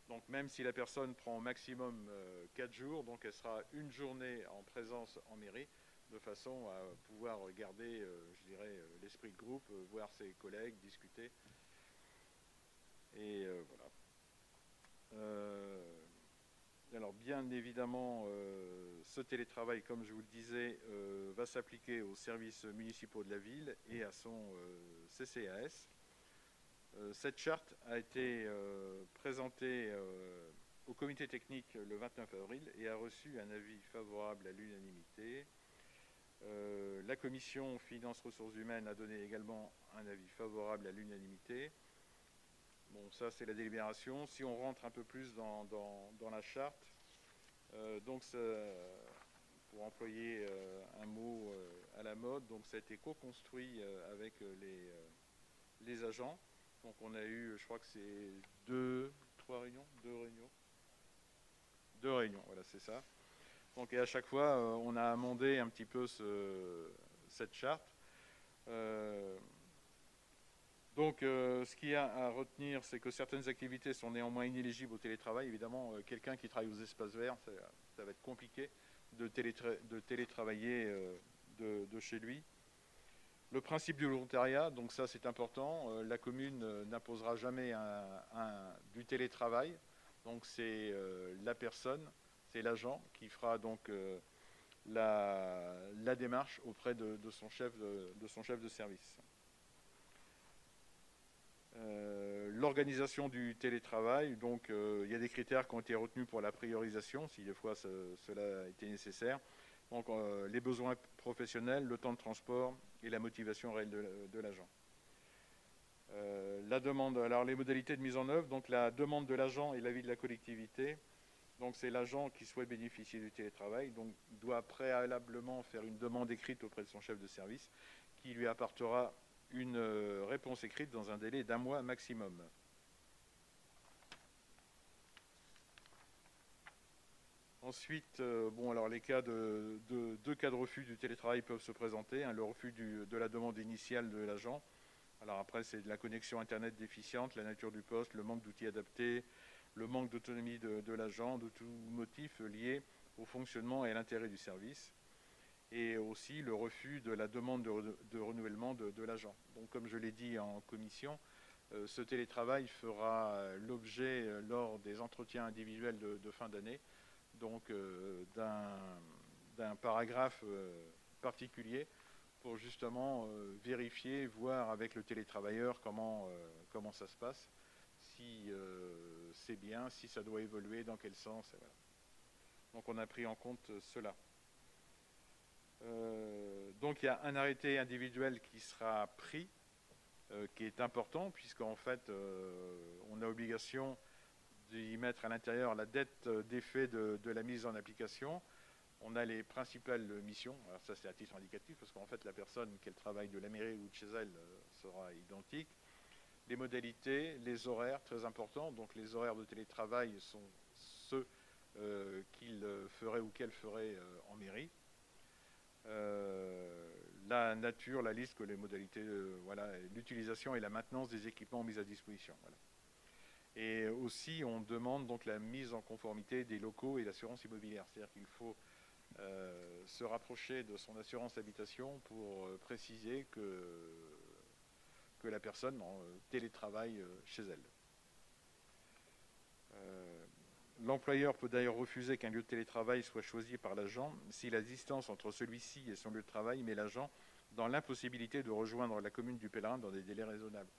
Donc même si la personne prend au maximum 4 jours, donc elle sera une journée en présence en mairie, de façon à pouvoir garder, je dirais, l'esprit de groupe, voir ses collègues, discuter. Et voilà. Alors bien évidemment, ce télétravail, comme je vous le disais, va s'appliquer aux services municipaux de la ville et à son CCAS. Cette charte a été présentée au comité technique le 29 avril et a reçu un avis favorable à l'unanimité. La commission finances ressources humaines a donné également un avis favorable à l'unanimité. Bon, ça c'est la délibération. Si on rentre un peu plus dans la charte, donc pour employer un mot à la mode, donc ça a été co-construit avec les agents. Donc on a eu, je crois que c'est deux réunions, voilà, c'est ça. Donc et à chaque fois, on a amendé un petit peu cette charte. Donc ce qu'il y a à retenir, c'est que certaines activités sont néanmoins inéligibles au télétravail. Évidemment, quelqu'un qui travaille aux espaces verts, ça va être compliqué de télétravailler de chez lui. Le principe du volontariat, donc ça c'est important, la commune n'imposera jamais du télétravail, donc c'est la personne, c'est l'agent qui fera donc la démarche auprès de son chef de service. L'organisation du télétravail, donc il y a des critères qui ont été retenus pour la priorisation, si des fois cela a été nécessaire. Donc les besoins professionnels, le temps de transport et la motivation réelle de l'agent. La demande, alors les modalités de mise en œuvre, donc la demande de l'agent et l'avis de la collectivité. Donc c'est l'agent qui souhaite bénéficier du télétravail, donc doit préalablement faire une demande écrite auprès de son chef de service qui lui apportera une réponse écrite dans un délai d'1 mois maximum. Ensuite, bon, alors les cas deux cas de refus du télétravail peuvent se présenter. Le refus de la demande initiale de l'agent. Alors après, c'est de la connexion Internet déficiente, la nature du poste, le manque d'outils adaptés, le manque d'autonomie de l'agent, de tout motif lié au fonctionnement et à l'intérêt du service. et aussi le refus de la demande de renouvellement de l'agent. Donc comme je l'ai dit en commission, ce télétravail fera l'objet lors des entretiens individuels de fin d'année, donc d'un paragraphe particulier pour justement vérifier, voir avec le télétravailleur comment ça se passe, si c'est bien, si ça doit évoluer, dans quel sens. Et voilà. Donc on a pris en compte cela. Donc il y a un arrêté individuel qui sera pris, qui est important, puisqu'en fait on a obligation d'y mettre à l'intérieur la dette d'effet de la mise en application. On a les principales missions, alors ça c'est à titre indicatif, parce qu'en fait la personne, qu'elle travaille de la mairie ou de chez elle, sera identique. Les modalités, les horaires, très importants, donc les horaires de télétravail sont ceux qu'il ferait ou qu'elle ferait en mairie. La nature, la liste, que les modalités, voilà, l'utilisation et la maintenance des équipements mis à disposition. Voilà. Et aussi, on demande donc la mise en conformité des locaux et l'assurance immobilière. C'est-à-dire qu'il faut se rapprocher de son assurance habitation pour préciser que la personne télétravaille chez elle. L'employeur peut d'ailleurs refuser qu'un lieu de télétravail soit choisi par l'agent si la distance entre celui-ci et son lieu de travail met l'agent dans l'impossibilité de rejoindre la commune du pèlerin dans des délais raisonnables.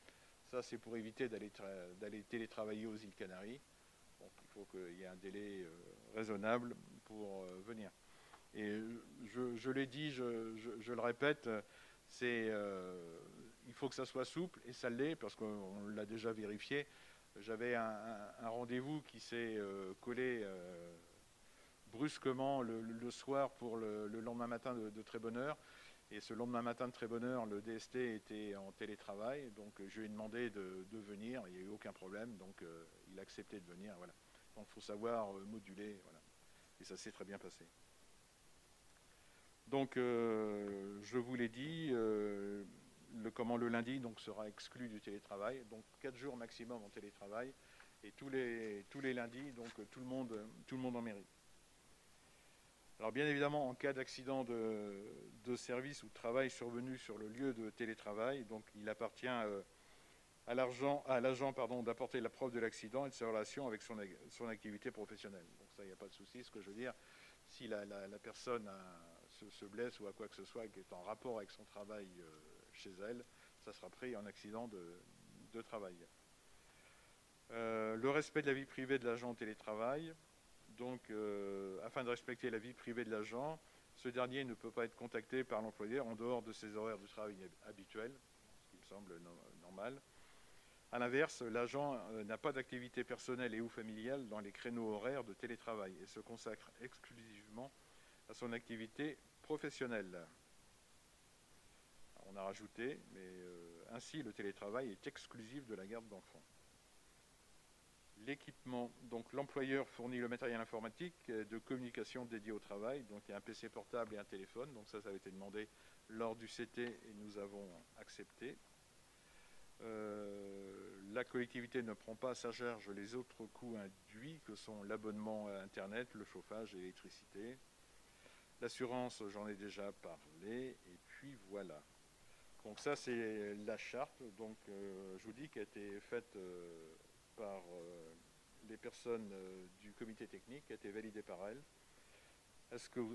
Ça, c'est pour éviter d'aller télétravailler aux îles Canaries. Donc, il faut qu'il y ait un délai raisonnable pour venir. Et je l'ai dit, je le répète, il faut que ça soit souple, et ça l'est, parce qu'on l'a déjà vérifié. J'avais un rendez-vous qui s'est collé brusquement le soir pour le lendemain matin de très bonne heure. Et ce lendemain matin de très bonne heure, le DST était en télétravail, donc je lui ai demandé de venir, il n'y a eu aucun problème, donc il a accepté de venir. Voilà. Donc il faut savoir moduler, voilà. Et ça s'est très bien passé. Donc je vous l'ai dit, le lundi donc, sera exclu du télétravail, donc 4 jours maximum en télétravail, et tous les lundis, donc tout le monde en mairie. Alors bien évidemment, en cas d'accident de service ou de travail survenu sur le lieu de télétravail, donc il appartient à l'agent d'apporter la preuve de l'accident et de sa relation avec son activité professionnelle. Donc ça, il n'y a pas de souci. Ce que je veux dire, si la personne se blesse ou à quoi que ce soit, qui est en rapport avec son travail chez elle, ça sera pris en accident de travail. Le respect de la vie privée de l'agent au télétravail. Donc, afin de respecter la vie privée de l'agent, ce dernier ne peut pas être contacté par l'employeur en dehors de ses horaires de travail habituels, ce qui me semble normal. A l'inverse, l'agent n'a pas d'activité personnelle et ou familiale dans les créneaux horaires de télétravail et se consacre exclusivement à son activité professionnelle. Alors, on a rajouté, mais ainsi le télétravail est exclusif de la garde d'enfants. L'équipement, donc l'employeur fournit le matériel informatique de communication dédié au travail, donc il y a un PC portable et un téléphone, donc ça avait été demandé lors du CT et nous avons accepté. La collectivité ne prend pas à sa charge les autres coûts induits que sont l'abonnement à Internet, le chauffage et l'électricité. L'assurance, j'en ai déjà parlé, et puis voilà. Donc ça c'est la charte, donc je vous dis qu'elle a été faite par les personnes du comité technique, qui a été validée par elles.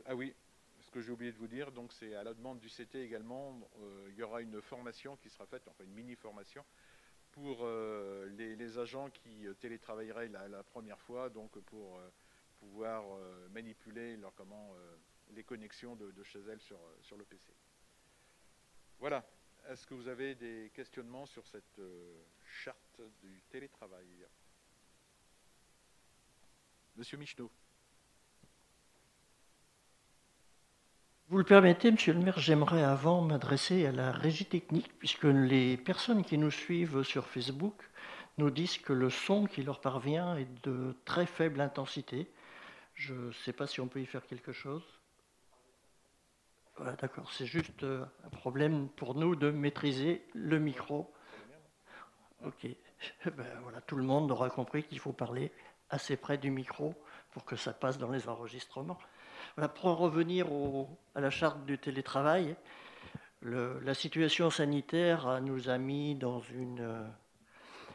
Ah oui, ce que j'ai oublié de vous dire, donc c'est à la demande du CT également, il y aura une formation qui sera faite, enfin une mini-formation, pour les agents qui télétravailleraient la première fois, donc pour pouvoir manipuler les connexions de chez elles sur le PC. Voilà. Est-ce que vous avez des questionnements sur cette charte du télétravail? Monsieur Micheneau. Vous le permettez, monsieur le maire, j'aimerais avant m'adresser à la régie technique, puisque les personnes qui nous suivent sur Facebook nous disent que le son qui leur parvient est de très faible intensité. Je ne sais pas si on peut y faire quelque chose. Ouais, d'accord, c'est juste un problème pour nous de maîtriser le micro. Ok, ben voilà, tout le monde aura compris qu'il faut parler assez près du micro pour que ça passe dans les enregistrements. Voilà, pour en revenir à la charte du télétravail, la situation sanitaire nous a mis dans une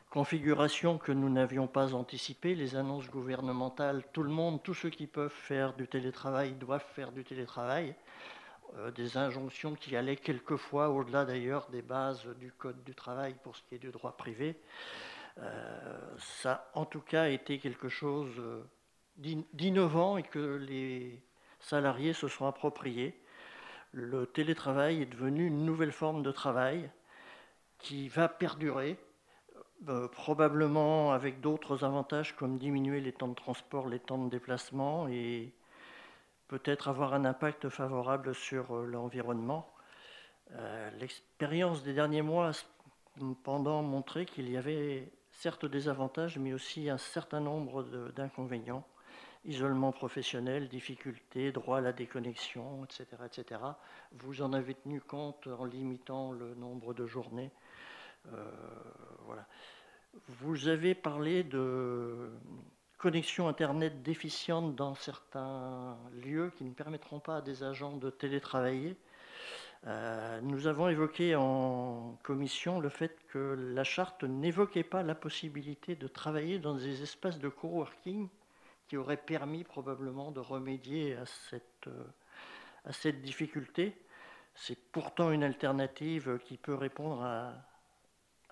configuration que nous n'avions pas anticipée. Les annonces gouvernementales, tout le monde, tous ceux qui peuvent faire du télétravail doivent faire du télétravail. Des injonctions qui allaient quelquefois au-delà d'ailleurs des bases du Code du travail pour ce qui est du droit privé. Ça, en tout cas, a été quelque chose d'innovant et que les salariés se sont appropriés. Le télétravail est devenu une nouvelle forme de travail qui va perdurer, probablement avec d'autres avantages comme diminuer les temps de transport, les temps de déplacement et peut-être avoir un impact favorable sur l'environnement. L'expérience des derniers mois a cependant montré qu'il y avait certes des avantages, mais aussi un certain nombre d'inconvénients. Isolement professionnel, difficultés, droit à la déconnexion, etc., etc. Vous en avez tenu compte en limitant le nombre de journées. Voilà. Vous avez parlé de connexion Internet déficiente dans certains lieux qui ne permettront pas à des agents de télétravailler. Nous avons évoqué en commission le fait que la charte n'évoquait pas la possibilité de travailler dans des espaces de coworking qui auraient permis probablement de remédier à cette difficulté. C'est pourtant une alternative qui peut répondre à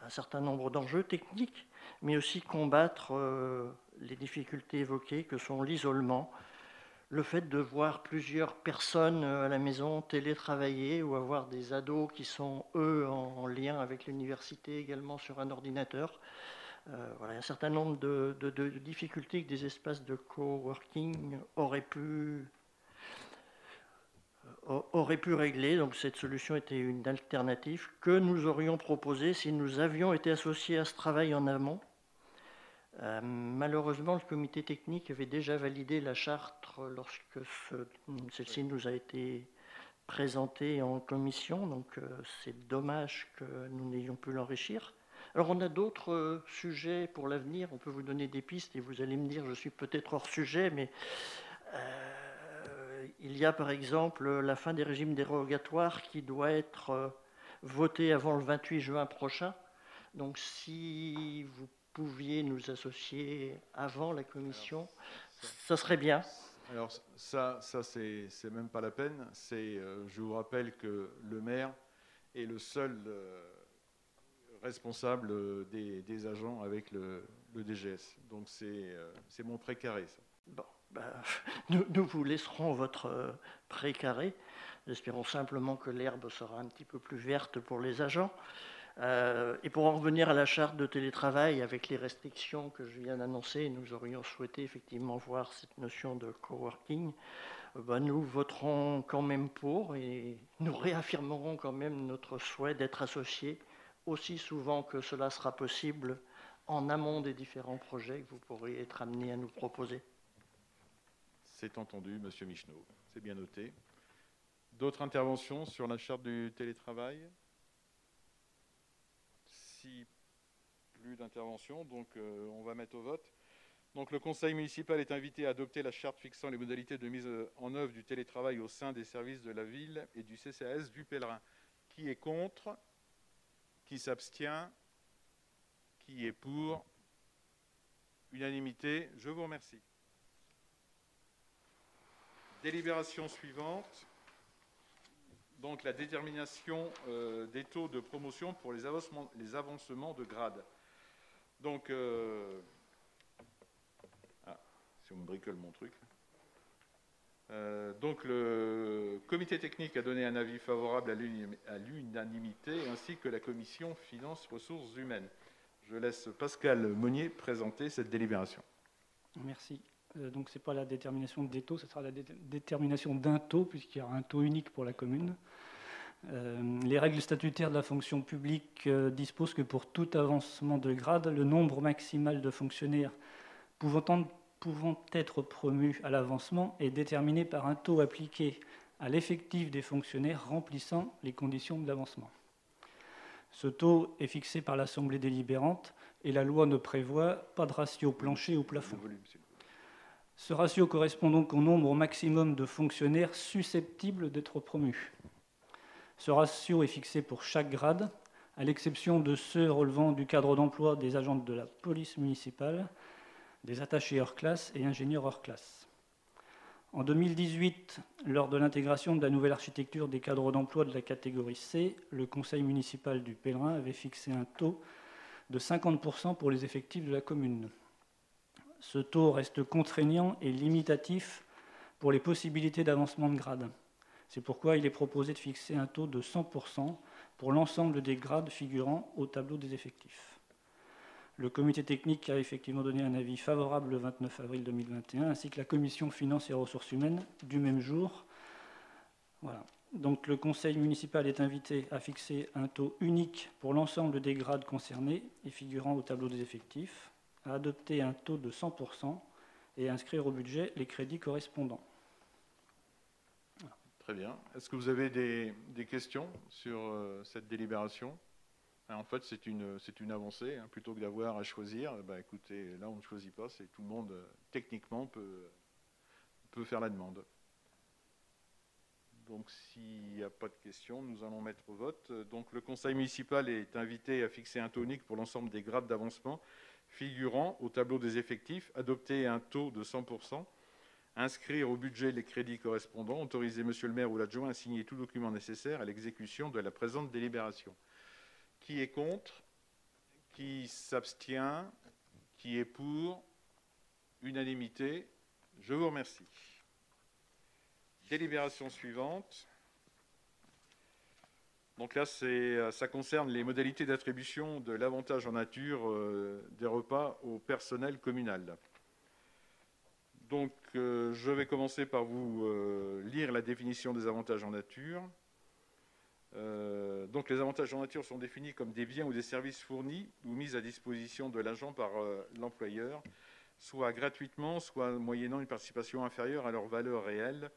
un certain nombre d'enjeux techniques, mais aussi combattre les difficultés évoquées que sont l'isolement, le fait de voir plusieurs personnes à la maison télétravailler ou avoir des ados qui sont, eux, en lien avec l'université également sur un ordinateur. Voilà, un certain nombre de difficultés que des espaces de coworking auraient pu régler. Donc cette solution était une alternative que nous aurions proposée si nous avions été associés à ce travail en amont. Malheureusement, le comité technique avait déjà validé la charte lorsque celle-ci nous a été présentée en commission, donc c'est dommage que nous n'ayons pu l'enrichir. Alors on a d'autres sujets pour l'avenir, on peut vous donner des pistes et vous allez me dire je suis peut-être hors sujet, mais il y a par exemple la fin des régimes dérogatoires qui doit être votée avant le 28 juin prochain. Donc si vous pouviez nous associer avant la commission, ça serait bien. Alors ça c'est même pas la peine. Je vous rappelle que le maire est le seul responsable des agents avec le DGS. Donc c'est mon précaré, ça. Bon, nous vous laisserons votre précaré. Nous espérons simplement que l'herbe sera un petit peu plus verte pour les agents. Et pour en revenir à la charte de télétravail, avec les restrictions que je viens d'annoncer, nous aurions souhaité effectivement voir cette notion de coworking. Nous voterons quand même pour et nous réaffirmerons quand même notre souhait d'être associés aussi souvent que cela sera possible en amont des différents projets que vous pourriez être amenés à nous proposer. C'est entendu, Monsieur Michneau. C'est bien noté. D'autres interventions sur la charte du télétravail ? Si plus d'interventions, donc on va mettre au vote. Donc le conseil municipal est invité à adopter la charte fixant les modalités de mise en œuvre du télétravail au sein des services de la ville et du CCAS du Pèlerin. Qui est contre ? Qui s'abstient ? Qui est pour ? Unanimité, je vous remercie. Délibération suivante. Donc la détermination des taux de promotion pour les avancements de grade. Donc, si on me bricole mon truc. Donc le comité technique a donné un avis favorable à l'unanimité, ainsi que la commission Finances Ressources Humaines. Je laisse Pascal Monnier présenter cette délibération. Merci. Donc ce n'est pas la détermination des taux, ce sera la détermination d'un taux, puisqu'il y aura un taux unique pour la commune. Les règles statutaires de la fonction publique disposent que pour tout avancement de grade, le nombre maximal de fonctionnaires pouvant être promus à l'avancement est déterminé par un taux appliqué à l'effectif des fonctionnaires remplissant les conditions de l'avancement. Ce taux est fixé par l'Assemblée délibérante et la loi ne prévoit pas de ratio plancher ou plafond. Ce ratio correspond donc au nombre maximum de fonctionnaires susceptibles d'être promus. Ce ratio est fixé pour chaque grade, à l'exception de ceux relevant du cadre d'emploi des agents de la police municipale, des attachés hors classe et ingénieurs hors classe. En 2018, lors de l'intégration de la nouvelle architecture des cadres d'emploi de la catégorie C, le conseil municipal du Pèlerin avait fixé un taux de 50% pour les effectifs de la commune. Ce taux reste contraignant et limitatif pour les possibilités d'avancement de grade. C'est pourquoi il est proposé de fixer un taux de 100% pour l'ensemble des grades figurant au tableau des effectifs. Le comité technique a effectivement donné un avis favorable le 29 avril 2021, ainsi que la commission finances et ressources humaines du même jour. Voilà. Donc le conseil municipal est invité à fixer un taux unique pour l'ensemble des grades concernés et figurant au tableau des effectifs, à adopter un taux de 100% et à inscrire au budget les crédits correspondants. Très bien. Est-ce que vous avez des questions sur cette délibération? En fait, c'est une avancée. Plutôt que d'avoir à choisir, écoutez, là, on ne choisit pas. C'est tout le monde, techniquement, peut faire la demande. Donc, s'il n'y a pas de questions, nous allons mettre au vote. Donc, le conseil municipal est invité à fixer un taux unique pour l'ensemble des grades d'avancement figurant au tableau des effectifs, adopter un taux de 100%, inscrire au budget les crédits correspondants, autoriser monsieur le maire ou l'adjoint à signer tout document nécessaire à l'exécution de la présente délibération. Qui est contre? Qui s'abstient? Qui est pour? Unanimité. Je vous remercie. Délibération suivante. Donc là, ça concerne les modalités d'attribution de l'avantage en nature des repas au personnel communal. Donc, je vais commencer par vous lire la définition des avantages en nature. Donc, les avantages en nature sont définis comme des biens ou des services fournis ou mis à disposition de l'agent par l'employeur, soit gratuitement, soit moyennant une participation inférieure à leur valeur réelle,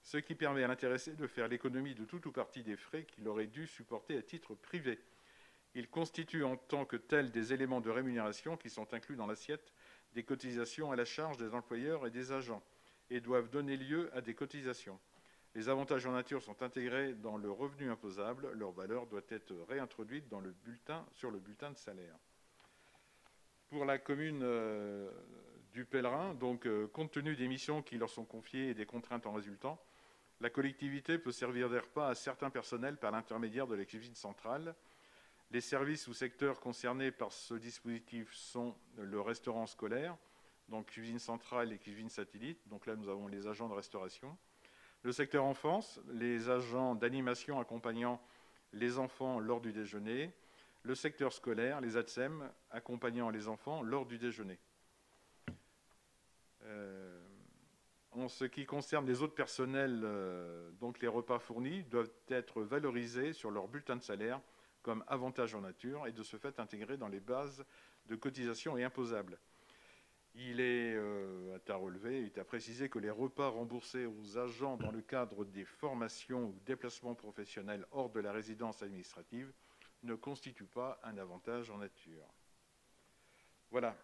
ce qui permet à l'intéressé de faire l'économie de tout ou partie des frais qu'il aurait dû supporter à titre privé. Il constitue en tant que tel des éléments de rémunération qui sont inclus dans l'assiette des cotisations à la charge des employeurs et des agents et doivent donner lieu à des cotisations. Les avantages en nature sont intégrés dans le revenu imposable. Leur valeur doit être réintroduite dans le bulletin, sur le bulletin de salaire. Pour la commune du Pèlerin, donc, compte tenu des missions qui leur sont confiées et des contraintes en résultant, la collectivité peut servir des repas à certains personnels par l'intermédiaire de la cuisine centrale. Les services ou secteurs concernés par ce dispositif sont le restaurant scolaire, donc cuisine centrale et cuisine satellite. Donc là, nous avons les agents de restauration. Le secteur enfance, les agents d'animation accompagnant les enfants lors du déjeuner. Le secteur scolaire, les ATSEM accompagnant les enfants lors du déjeuner. En ce qui concerne les autres personnels, donc les repas fournis doivent être valorisés sur leur bulletin de salaire comme avantage en nature et de ce fait intégrés dans les bases de cotisation et imposables. Il est à relever, il est à préciser que les repas remboursés aux agents dans le cadre des formations ou déplacements professionnels hors de la résidence administrative ne constituent pas un avantage en nature. Voilà,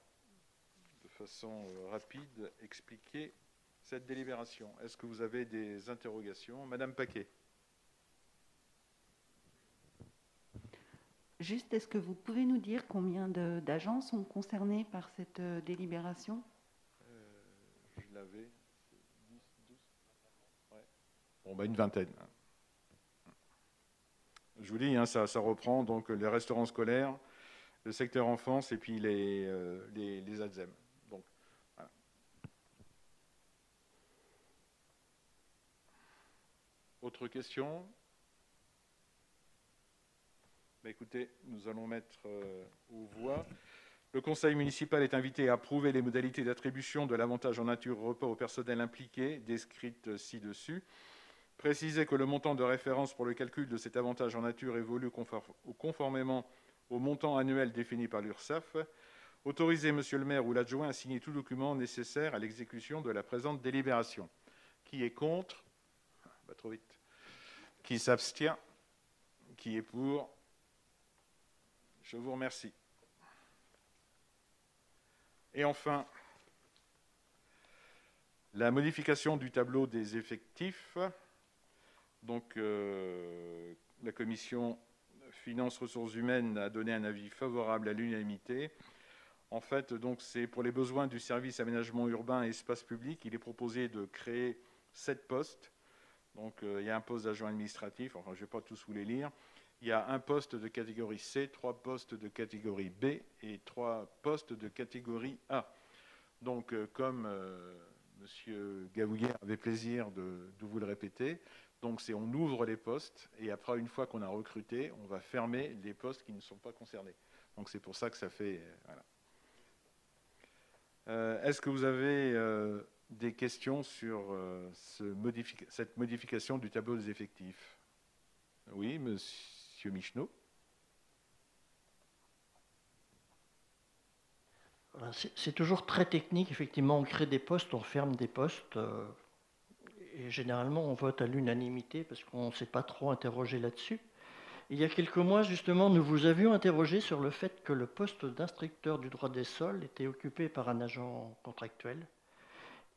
de façon rapide, expliquer cette délibération. Est-ce que vous avez des interrogations? Madame Paquet. Juste, est-ce que vous pouvez nous dire combien d'agents sont concernés par cette délibération? Je l'avais. 10, 12 ouais. Bon, une vingtaine. Je vous dis, ça reprend donc les restaurants scolaires, le secteur enfance et puis les ATSEM. Donc, voilà. Autre question? Écoutez, nous allons mettre aux voix. Le conseil municipal est invité à approuver les modalités d'attribution de l'avantage en nature repas au personnel impliqué, déscrites ci-dessus. Préciser que le montant de référence pour le calcul de cet avantage en nature évolue conformément au montant annuel défini par l'URSSAF. Autoriser monsieur le maire ou l'adjoint à signer tout document nécessaire à l'exécution de la présente délibération. Qui est contre? Trop vite. Qui s'abstient? Qui est pour? Je vous remercie. Et enfin, La modification du tableau des effectifs. Donc, la commission Finances Ressources Humaines a donné un avis favorable à l'unanimité. En fait, donc, c'est pour les besoins du service aménagement urbain et espace public. Il est proposé de créer 7 postes. Donc, il y a un poste d'agent administratif. Enfin, je ne vais pas tous vous les lire. Il y a un poste de catégorie C, 3 postes de catégorie B et 3 postes de catégorie A. Donc, comme M. Gavouillet avait plaisir de vous le répéter, donc on ouvre les postes et après, une fois qu'on a recruté, on va fermer les postes qui ne sont pas concernés. Donc, c'est pour ça que ça fait... voilà. Est-ce que vous avez des questions sur cette modification du tableau des effectifs? Oui, Monsieur Michneau. C'est toujours très technique. Effectivement, on crée des postes, on ferme des postes. Et généralement, on vote à l'unanimité parce qu'on ne s'est pas trop interrogé là-dessus. Il y a quelques mois, justement, nous vous avions interrogé sur le fait que le poste d'instructeur du droit des sols était occupé par un agent contractuel.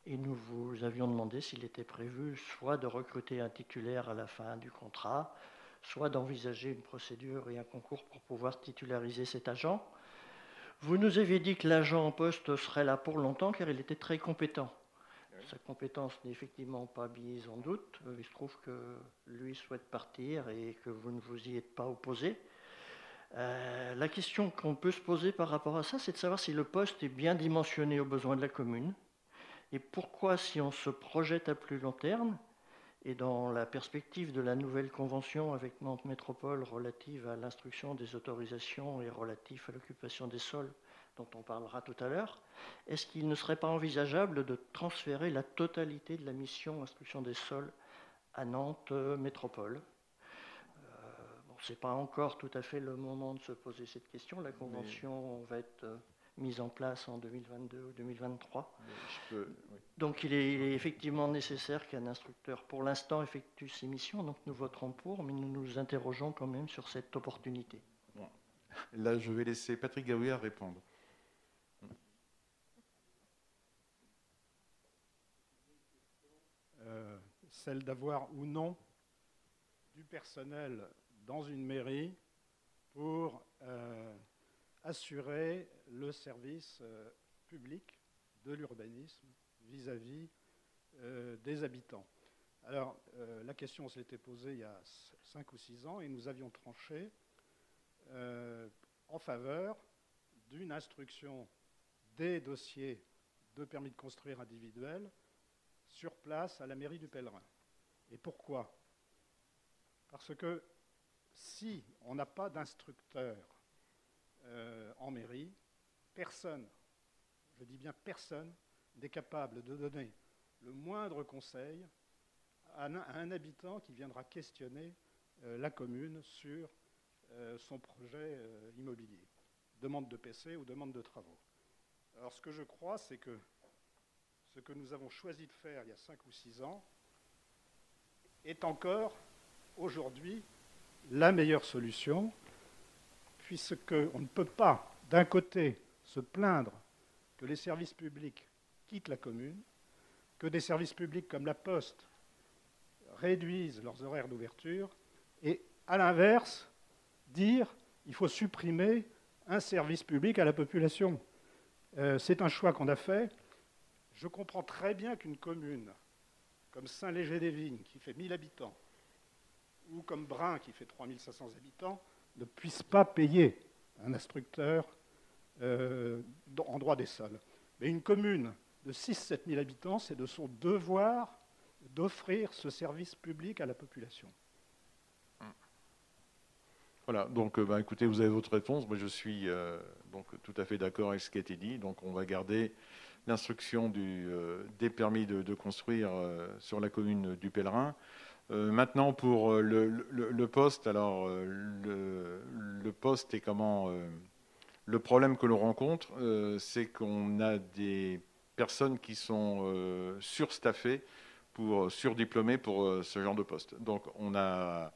Et nous vous avions demandé s'il était prévu soit de recruter un titulaire à la fin du contrat, soit d'envisager une procédure et un concours pour pouvoir titulariser cet agent. Vous nous aviez dit que l'agent en poste serait là pour longtemps car il était très compétent. Sa compétence n'est effectivement pas mise en doute. Il se trouve que lui souhaite partir et que vous ne vous y êtes pas opposé. La question qu'on peut se poser par rapport à ça, c'est de savoir si le poste est bien dimensionné aux besoins de la commune et pourquoi, si on se projette à plus long terme et dans la perspective de la nouvelle convention avec Nantes Métropole relative à l'instruction des autorisations et relative à l'occupation des sols, dont on parlera tout à l'heure, est-ce qu'il ne serait pas envisageable de transférer la totalité de la mission instruction des sols à Nantes Métropole? Ce n'est pas encore tout à fait le moment de se poser cette question. La convention va être mise en place en 2022 ou 2023. Oui. Donc il est effectivement nécessaire qu'un instructeur, pour l'instant, effectue ses missions. Donc nous voterons pour, mais nous nous interrogeons quand même sur cette opportunité. Bon. Là, je vais laisser Patrick Gavouillet répondre. Celle d'avoir ou non du personnel dans une mairie pour assurer le service public de l'urbanisme vis-à-vis des habitants. Alors, la question s'était posée il y a 5 ou 6 ans et nous avions tranché en faveur d'une instruction des dossiers de permis de construire individuels sur place à la mairie du Pèlerin. Et pourquoi? Parce que si on n'a pas d'instructeur en mairie, personne, je dis bien personne, n'est capable de donner le moindre conseil à un habitant qui viendra questionner la commune sur son projet immobilier, demande de PC ou demande de travaux. Alors ce que je crois, c'est que ce que nous avons choisi de faire il y a 5 ou 6 ans est encore aujourd'hui la meilleure solution, puisqu'on ne peut pas, d'un côté, se plaindre que les services publics quittent la commune, que des services publics comme la Poste réduisent leurs horaires d'ouverture, et à l'inverse, dire qu'il faut supprimer un service public à la population. C'est un choix qu'on a fait. Je comprends très bien qu'une commune comme Saint-Léger-des-Vignes, qui fait 1000 habitants, ou comme Brin, qui fait 3500 habitants, ne puisse pas payer un instructeur en droit des sols. Mais une commune de 6-7 000 habitants, c'est de son devoir d'offrir ce service public à la population. Voilà, donc écoutez, vous avez votre réponse. Moi, je suis donc tout à fait d'accord avec ce qui a été dit. Donc, on va garder l'instruction des permis de construire sur la commune du Pèlerin. Maintenant, pour le poste, alors le poste est comment le problème que l'on rencontre, c'est qu'on a des personnes qui sont surstaffées, surdiplômées pour ce genre de poste. Donc, on a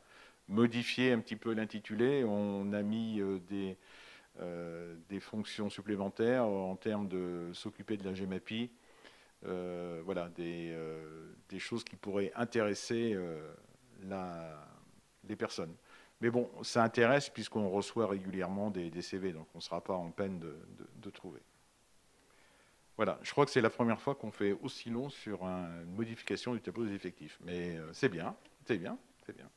modifié un petit peu l'intitulé, on a mis des fonctions supplémentaires en termes de s'occuper de la GEMAPI, voilà, des choses qui pourraient intéresser les personnes. Mais bon, ça intéresse puisqu'on reçoit régulièrement des CV, donc on ne sera pas en peine de trouver. Voilà, je crois que c'est la première fois qu'on fait aussi long sur une modification du tableau des effectifs. Mais c'est bien, c'est bien, c'est bien.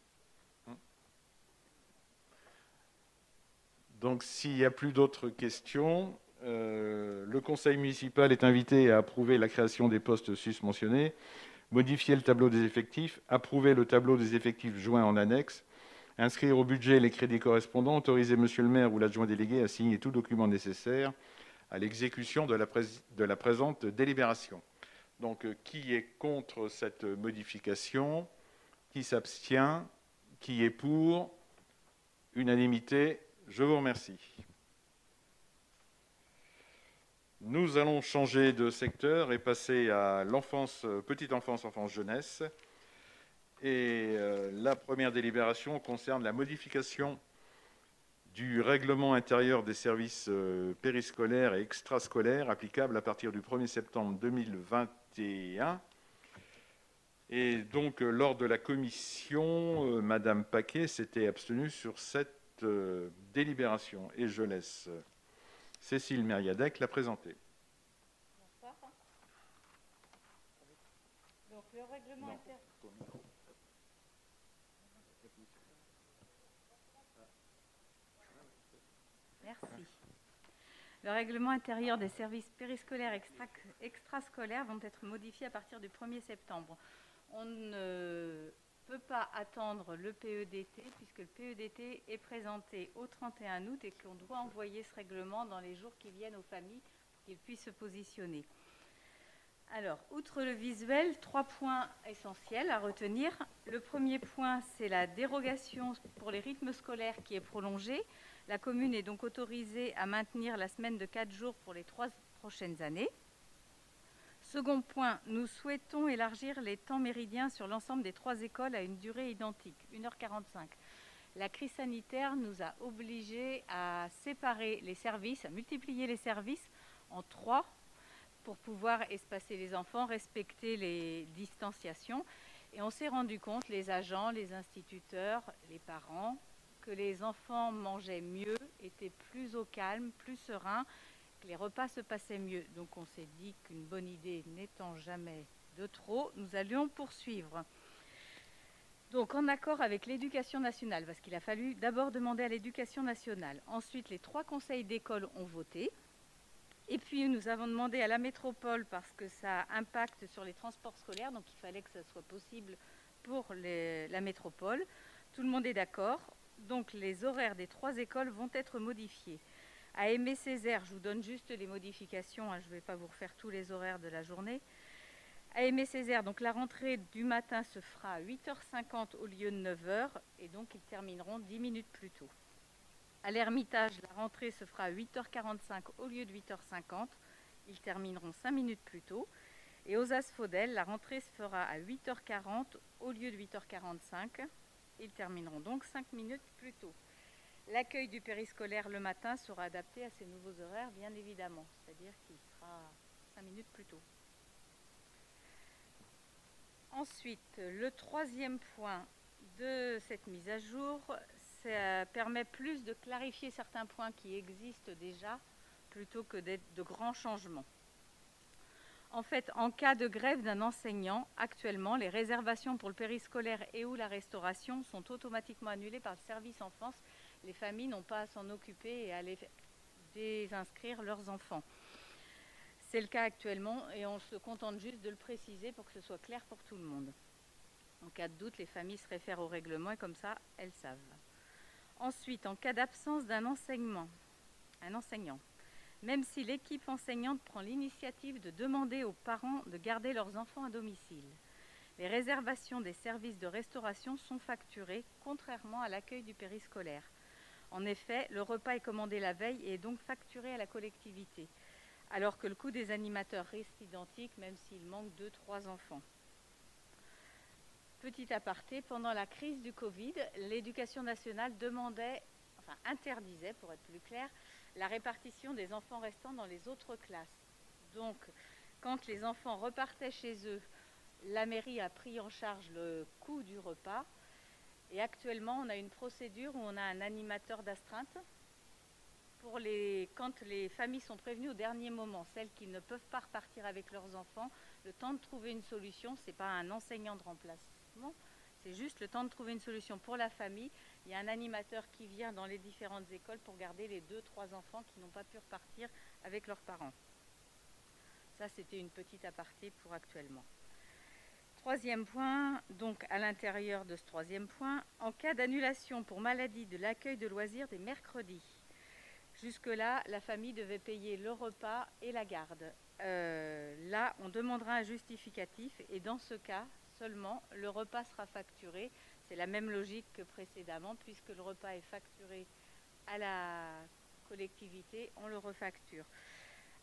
Donc s'il n'y a plus d'autres questions, le conseil municipal est invité à approuver la création des postes susmentionnés, modifier le tableau des effectifs, approuver le tableau des effectifs joint en annexe, inscrire au budget les crédits correspondants, autoriser monsieur le maire ou l'adjoint délégué à signer tout document nécessaire à l'exécution de la présente délibération. Donc, qui est contre cette modification? Qui s'abstient? Qui est pour? Unanimité. Je vous remercie. Nous allons changer de secteur et passer à l'enfance, petite enfance, enfance, jeunesse. Et la première délibération concerne la modification du règlement intérieur des services périscolaires et extrascolaires applicable à partir du 1er septembre 2021. Et donc, lors de la commission, Madame Paquet s'était abstenue sur cette délibération. Et je laisse Cécile Mériadec la présenter. Bonsoir. Donc, le règlement intérieur... Merci. Le règlement intérieur des services périscolaires extrascolaires vont être modifiés à partir du 1er septembre. On ne peut pas attendre le PEDT puisque le PEDT est présenté au 31 août et qu'on doit envoyer ce règlement dans les jours qui viennent aux familles pour qu'ils puissent se positionner. Alors, outre le visuel, 3 points essentiels à retenir. Le premier point, c'est la dérogation pour les rythmes scolaires qui est prolongée. La commune est donc autorisée à maintenir la semaine de 4 jours pour les 3 prochaines années. Second point, nous souhaitons élargir les temps méridiens sur l'ensemble des 3 écoles à une durée identique, 1h45. La crise sanitaire nous a obligés à séparer les services, à multiplier les services en 3 pour pouvoir espacer les enfants, respecter les distanciations. Et on s'est rendu compte, les agents, les instituteurs, les parents, que les enfants mangeaient mieux, étaient plus au calme, plus sereins, que les repas se passaient mieux. Donc on s'est dit qu'une bonne idée n'étant jamais de trop, nous allions poursuivre. Donc en accord avec l'éducation nationale, parce qu'il a fallu d'abord demander à l'éducation nationale. Ensuite, les 3 conseils d'école ont voté. Et puis nous avons demandé à la métropole, parce que ça impacte sur les transports scolaires, donc il fallait que ça soit possible pour la métropole. Tout le monde est d'accord. Donc les horaires des 3 écoles vont être modifiés. À Aimé-Césaire, je vous donne juste les modifications, je ne vais pas vous refaire tous les horaires de la journée. À Aimé-Césaire, donc la rentrée du matin se fera à 8h50 au lieu de 9h, et donc ils termineront 10 minutes plus tôt. À l'Ermitage, la rentrée se fera à 8h45 au lieu de 8h50, ils termineront 5 minutes plus tôt. Et aux Asphodèles, la rentrée se fera à 8h40 au lieu de 8h45. Ils termineront donc 5 minutes plus tôt. L'accueil du périscolaire le matin sera adapté à ces nouveaux horaires, bien évidemment, c'est-à-dire qu'il sera 5 minutes plus tôt. Ensuite, le 3e point de cette mise à jour, ça permet plus de clarifier certains points qui existent déjà, plutôt que d'être de grands changements. En fait, en cas de grève d'un enseignant, actuellement, les réservations pour le périscolaire et ou la restauration sont automatiquement annulées par le service enfance. Les familles n'ont pas à s'en occuper et à aller désinscrire leurs enfants. C'est le cas actuellement et on se contente juste de le préciser pour que ce soit clair pour tout le monde. En cas de doute, les familles se réfèrent au règlement et comme ça, elles savent. Ensuite, en cas d'absence d'un enseignant, même si l'équipe enseignante prend l'initiative de demander aux parents de garder leurs enfants à domicile, les réservations des services de restauration sont facturées, contrairement à l'accueil du périscolaire. En effet, le repas est commandé la veille et est donc facturé à la collectivité, alors que le coût des animateurs reste identique, même s'il manque 2-3 enfants. Petit aparté, pendant la crise du Covid, l'éducation nationale interdisait, pour être plus clair, la répartition des enfants restants dans les autres classes. Donc, quand les enfants repartaient chez eux, la mairie a pris en charge le coût du repas. Et actuellement, on a une procédure où on a un animateur d'astreinte quand les familles sont prévenues au dernier moment, celles qui ne peuvent pas repartir avec leurs enfants, le temps de trouver une solution. Ce n'est pas un enseignant de remplacement, c'est juste le temps de trouver une solution pour la famille. Il y a un animateur qui vient dans les différentes écoles pour garder les 2-3 enfants qui n'ont pas pu repartir avec leurs parents. Ça, c'était une petite aparté pour actuellement. Troisième point, donc à l'intérieur de ce troisième point, en cas d'annulation pour maladie de l'accueil de loisirs des mercredis. Jusque-là, la famille devait payer le repas et la garde. Là, on demandera un justificatif et dans ce cas, seulement, le repas sera facturé. C'est la même logique que précédemment, puisque le repas est facturé à la collectivité, on le refacture.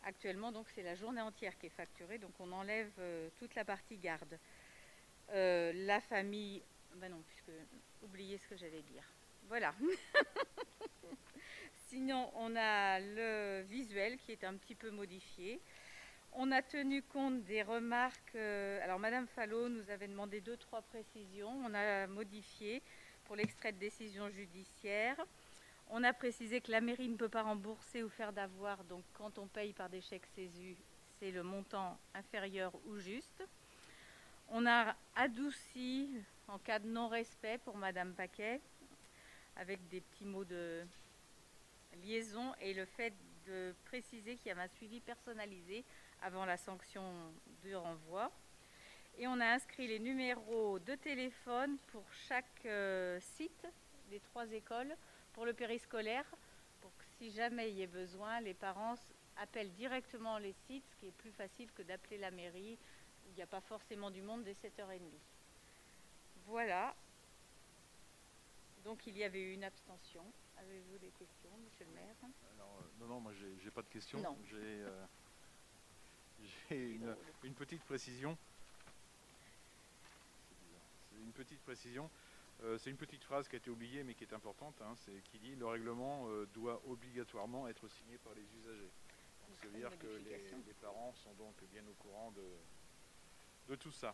Actuellement, donc, c'est la journée entière qui est facturée, donc on enlève toute la partie garde. La famille... Ben non, puisque... Oubliez ce que j'allais dire. Voilà. Sinon, on a le visuel qui est un petit peu modifié. On a tenu compte des remarques. Alors, Madame Fallot nous avait demandé 2-3 précisions. On a modifié pour l'extrait de décision judiciaire. On a précisé que la mairie ne peut pas rembourser ou faire d'avoir. Donc, quand on paye par des chèques CESU, c'est le montant inférieur ou juste. On a adouci en cas de non-respect pour Madame Paquet, avec des petits mots de liaison et le fait de préciser qu'il y avait un suivi personnalisé avant la sanction de renvoi. Et on a inscrit les numéros de téléphone pour chaque site des 3 écoles pour le périscolaire, pour que si jamais il y ait besoin, les parents appellent directement les sites, ce qui est plus facile que d'appeler la mairie, où il n'y a pas forcément du monde dès 7h30. Voilà. Donc il y avait eu une abstention. Avez-vous des questions, monsieur le maire? Alors, non, moi j'ai pas de questions. J'ai une petite précision. C'est une petite précision. C'est une petite phrase qui a été oubliée mais qui est importante. C'est qui dit le règlement doit obligatoirement être signé par les usagers. Donc, ça veut dire que les parents sont donc bien au courant de tout ça.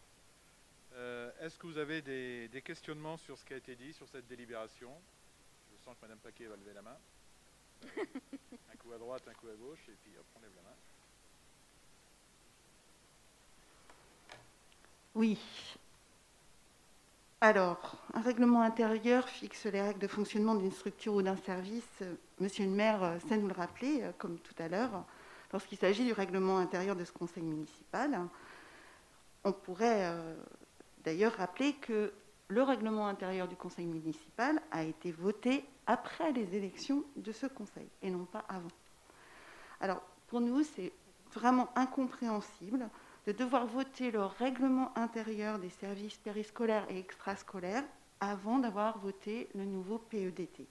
Est-ce que vous avez des questionnements sur ce qui a été dit, sur cette délibération? Je sens que Mme Paquet va lever la main. Un coup à droite, un coup à gauche, et puis après on lève la main. Oui. Alors, un règlement intérieur fixe les règles de fonctionnement d'une structure ou d'un service. Monsieur le maire sait nous le rappeler, comme tout à l'heure, lorsqu'il s'agit du règlement intérieur de ce conseil municipal. On pourrait d'ailleurs rappeler que le règlement intérieur du conseil municipal a été voté après les élections de ce conseil et non pas avant. Alors, pour nous, c'est vraiment incompréhensible de devoir voter le règlement intérieur des services périscolaires et extrascolaires avant d'avoir voté le nouveau PEDT.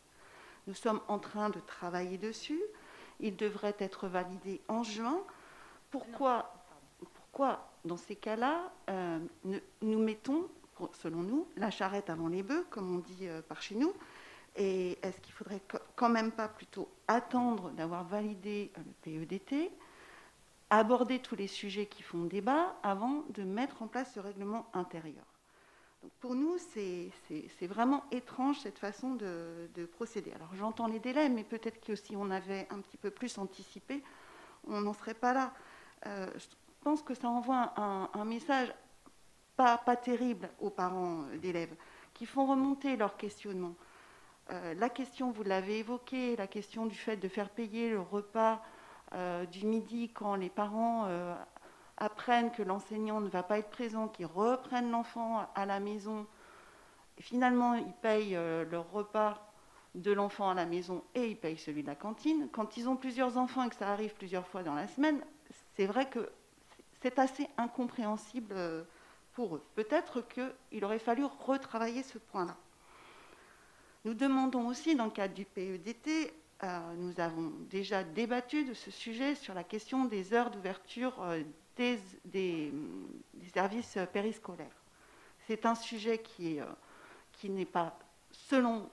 Nous sommes en train de travailler dessus. Il devrait être validé en juin. Pourquoi dans ces cas-là, nous mettons, selon nous, la charrette avant les bœufs, comme on dit par chez nous? Et est-ce qu'il ne faudrait quand même pas plutôt attendre d'avoir validé le PEDT, aborder tous les sujets qui font débat avant de mettre en place ce règlement intérieur? Donc pour nous, c'est vraiment étrange cette façon de procéder. Alors j'entends les délais, mais peut-être que si on avait un petit peu plus anticipé, on n'en serait pas là. Je pense que ça envoie un message pas terrible aux parents d'élèves qui font remonter leurs questionnements. La question, vous l'avez évoquée, la question du fait de faire payer le repas du midi quand les parents apprennent que l'enseignant ne va pas être présent, qu'ils reprennent l'enfant à la maison. Et finalement, ils payent leur repas de l'enfant à la maison et ils payent celui de la cantine. Quand ils ont plusieurs enfants et que ça arrive plusieurs fois dans la semaine, c'est vrai que c'est assez incompréhensible pour eux. Peut-être qu'il aurait fallu retravailler ce point-là. Nous demandons aussi, dans le cadre du PEDT, nous avons déjà débattu de ce sujet sur la question des heures d'ouverture des services périscolaires. C'est un sujet qui n'est pas, selon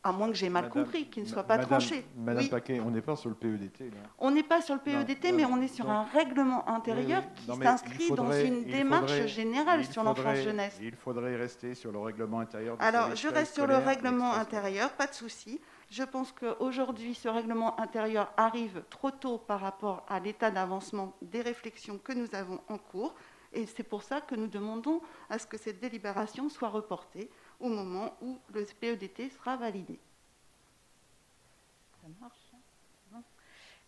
à moins que j'ai mal compris, qu'il ne soit pas tranché. Madame Oui. Paquet, on n'est pas sur le PEDT, là. On n'est pas sur le PEDT, mais on est sur un règlement intérieur qui s'inscrit dans une démarche générale sur l'enfance-jeunesse. Il faudrait rester sur le règlement intérieur. Alors, je reste sur le règlement intérieur, pas de souci. Je pense qu'aujourd'hui, ce règlement intérieur arrive trop tôt par rapport à l'état d'avancement des réflexions que nous avons en cours. Et c'est pour ça que nous demandons à ce que cette délibération soit reportée au moment où le PEDT sera validé. Ça marche, hein? Bon.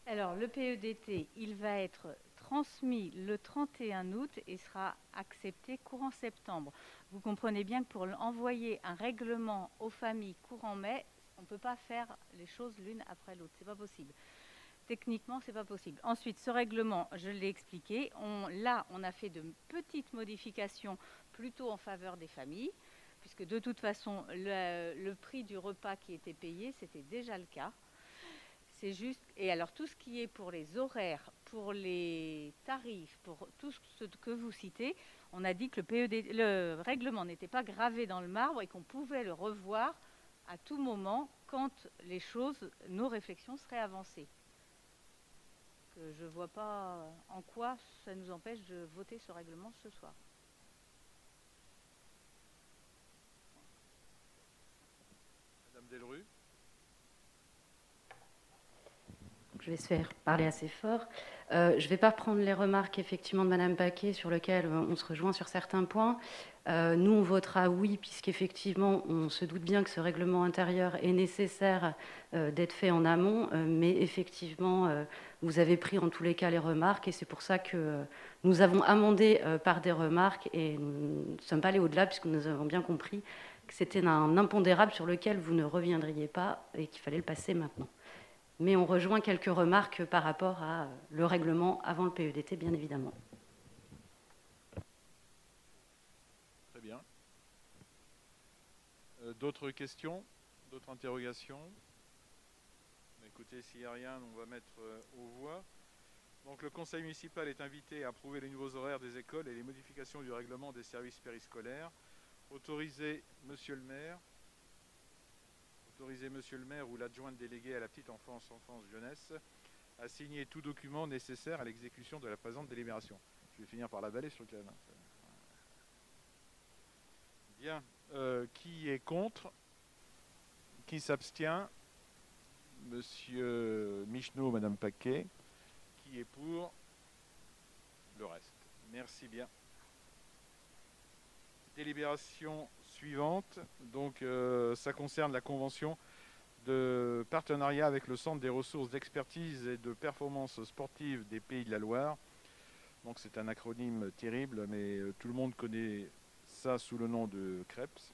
Alors, le PEDT, il va être transmis le 31 août et sera accepté courant septembre. Vous comprenez bien que pour envoyer un règlement aux familles courant mai, on ne peut pas faire les choses l'une après l'autre. Ce n'est pas possible. Techniquement, ce n'est pas possible. Ensuite, ce règlement, je l'ai expliqué. Là, on a fait de petites modifications plutôt en faveur des familles, puisque de toute façon, le prix du repas qui était payé, c'était déjà le cas. C'est juste. Et alors, tout ce qui est pour les horaires, pour les tarifs, pour tout ce que vous citez, on a dit que le règlement n'était pas gravé dans le marbre et qu'on pouvait le revoir à tout moment quand nos réflexions seraient avancées. Je ne vois pas en quoi ça nous empêche de voter ce règlement ce soir. Madame Delru. Je vais se faire parler assez fort. Je ne vais pas reprendre les remarques effectivement de Madame Paquet sur lesquelles on se rejoint sur certains points. Nous, on votera oui, puisqu'effectivement, on se doute bien que ce règlement intérieur est nécessaire d'être fait en amont, mais effectivement, vous avez pris en tous les cas les remarques, et c'est pour ça que nous avons amendé par des remarques, et nous ne sommes pas allés au-delà, puisque nous avons bien compris que c'était un impondérable sur lequel vous ne reviendriez pas, et qu'il fallait le passer maintenant. Mais on rejoint quelques remarques par rapport à le règlement avant le PEDT, bien évidemment. Très bien. D'autres questions? D'autres interrogations? Écoutez, s'il n'y a rien, on va mettre aux voix. Donc, le conseil municipal est invité à approuver les nouveaux horaires des écoles et les modifications du règlement des services périscolaires. Autorisez Monsieur le maire ou l'adjointe déléguée à la petite enfance, jeunesse, à signer tout document nécessaire à l'exécution de la présente délibération. Je vais finir par la balayer sur le canal. Bien. Qui est contre? Qui s'abstient? Monsieur Michneau, Madame Paquet. Qui est pour? Le reste. Merci bien. Délibération suivante. Donc, ça concerne la convention de partenariat avec le Centre des ressources d'expertise et de performance sportive des Pays de la Loire. Donc, c'est un acronyme terrible, mais tout le monde connaît ça sous le nom de CREPS.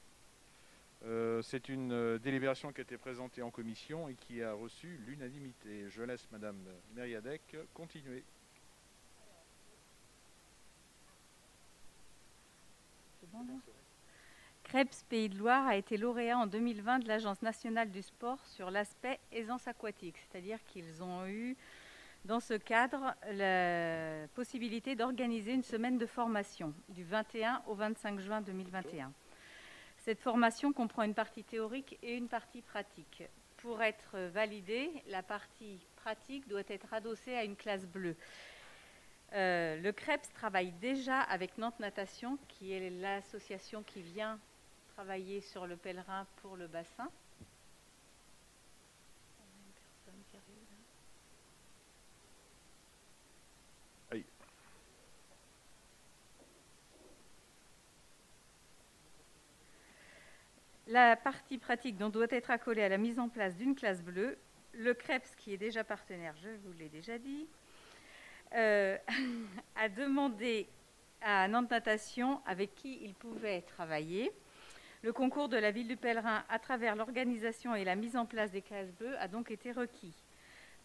C'est une délibération qui a été présentée en commission et qui a reçu l'unanimité. Je laisse Madame Mériadec continuer. C'est bon, non ? CREPS Pays de Loire a été lauréat en 2020 de l'Agence nationale du sport sur l'aspect aisance aquatique, c'est-à-dire qu'ils ont eu dans ce cadre la possibilité d'organiser une semaine de formation du 21 au 25 juin 2021. Cette formation comprend une partie théorique et une partie pratique. Pour être validée, la partie pratique doit être adossée à une classe bleue. Le CREPS travaille déjà avec Nantes Natation, qui est l'association qui vient travailler sur le pèlerin pour le bassin. Aïe. La partie pratique dont doit être accolée à la mise en place d'une classe bleue, le CREPS, qui est déjà partenaire, je vous l'ai déjà dit, a demandé à Nantes Natation avec qui il pouvait travailler. Le concours de la ville du Pèlerin à travers l'organisation et la mise en place des classes bleues a donc été requis.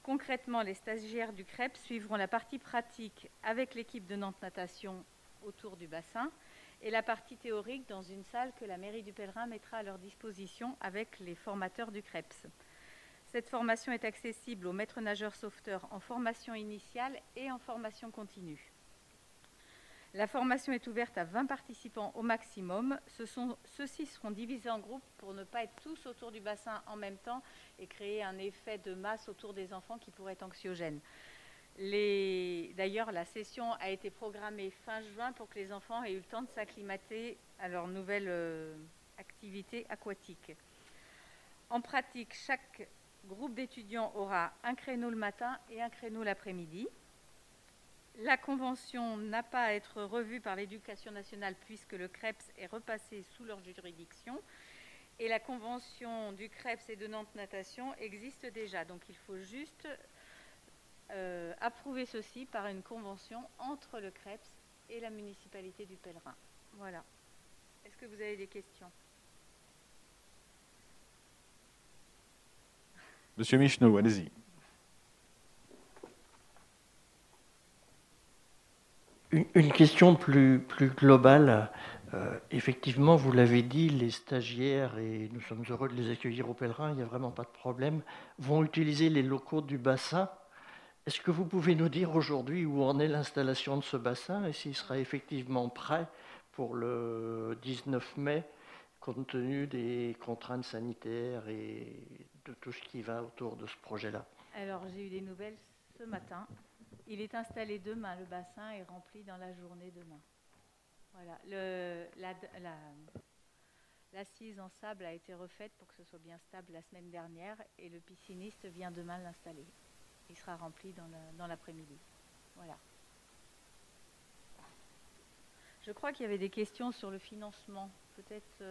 Concrètement, les stagiaires du CREPS suivront la partie pratique avec l'équipe de Nantes Natation autour du bassin et la partie théorique dans une salle que la mairie du Pèlerin mettra à leur disposition avec les formateurs du CREPS. Cette formation est accessible aux maîtres nageurs sauveteurs en formation initiale et en formation continue. La formation est ouverte à 20 participants au maximum. Ceux-ci seront divisés en groupes pour ne pas être tous autour du bassin en même temps et créer un effet de masse autour des enfants qui pourrait être anxiogène. D'ailleurs, la session a été programmée fin juin pour que les enfants aient eu le temps de s'acclimater à leur nouvelle activité aquatique. En pratique, chaque groupe d'étudiants aura un créneau le matin et un créneau l'après-midi. La convention n'a pas à être revue par l'Éducation nationale puisque le CREPS est repassé sous leur juridiction. Et la convention du CREPS et de Nantes Natation existe déjà. Donc il faut juste approuver ceci par une convention entre le CREPS et la municipalité du Pèlerin. Voilà. Est-ce que vous avez des questions? Monsieur Michneau, allez-y. Une question plus globale. Effectivement, vous l'avez dit, les stagiaires, et nous sommes heureux de les accueillir au Pèlerin, il n'y a vraiment pas de problème, vont utiliser les locaux du bassin. Est-ce que vous pouvez nous dire aujourd'hui où en est l'installation de ce bassin et s'il sera effectivement prêt pour le 19 mai, compte tenu des contraintes sanitaires et de tout ce qui va autour de ce projet-là? Alors, j'ai eu des nouvelles ce matin. Il est installé demain. Le bassin est rempli dans la journée demain. Voilà. L'assise en sable a été refaite pour que ce soit bien stable la semaine dernière et le pisciniste vient demain l'installer. Il sera rempli dans l'après-midi. Voilà. Je crois qu'il y avait des questions sur le financement. Peut-être...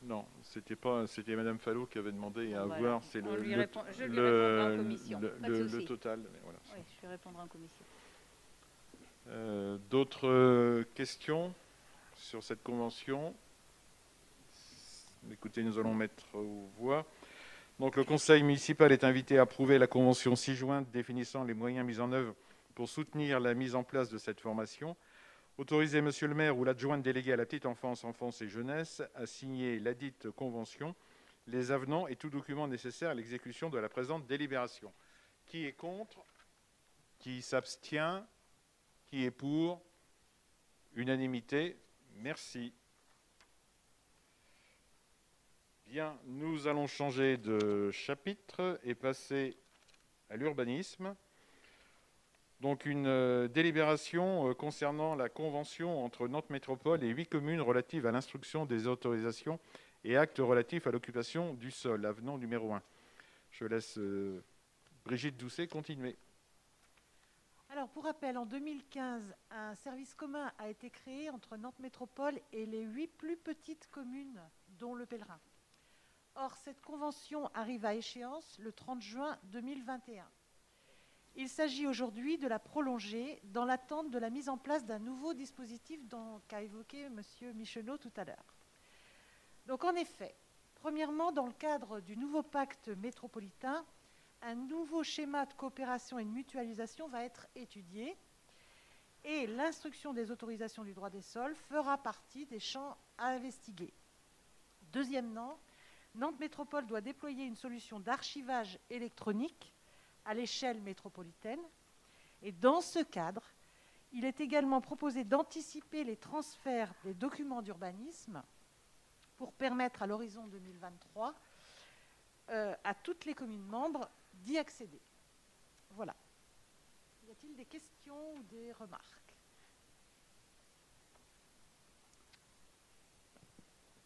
Non, c'était Madame Fallot qui avait demandé à voilà. voir. C'est Je lui répondrai en commission. le total. Voilà. Oui, je lui répondrai en commission. D'autres questions sur cette convention? Écoutez, nous allons mettre aux voix. Donc, le conseil municipal est invité à approuver la convention 6 juin définissant les moyens mis en œuvre pour soutenir la mise en place de cette formation. Autoriser monsieur le maire ou l'adjoint délégué à la petite enfance, enfance et jeunesse à signer ladite convention, les avenants et tout document nécessaire à l'exécution de la présente délibération. Qui est contre? Qui s'abstient? Qui est pour? Unanimité. Merci. Bien, nous allons changer de chapitre et passer à l'urbanisme. Donc une délibération concernant la convention entre Nantes Métropole et 8 communes relatives à l'instruction des autorisations et actes relatifs à l'occupation du sol, avenant numéro 1. Je laisse Brigitte Doucet continuer. Alors, pour rappel, en 2015, un service commun a été créé entre Nantes Métropole et les 8 plus petites communes, dont le Pèlerin. Or, cette convention arrive à échéance le 30 juin 2021. Il s'agit aujourd'hui de la prolonger dans l'attente de la mise en place d'un nouveau dispositif qu'a évoqué M. Michneau tout à l'heure. Donc, en effet, premièrement, dans le cadre du nouveau pacte métropolitain, un nouveau schéma de coopération et de mutualisation va être étudié et l'instruction des autorisations du droit des sols fera partie des champs à investiguer. Deuxièmement, Nantes Métropole doit déployer une solution d'archivage électronique à l'échelle métropolitaine. Et dans ce cadre, il est également proposé d'anticiper les transferts des documents d'urbanisme pour permettre à l'horizon 2023 à toutes les communes membres d'y accéder. Voilà. Y a-t-il des questions ou des remarques?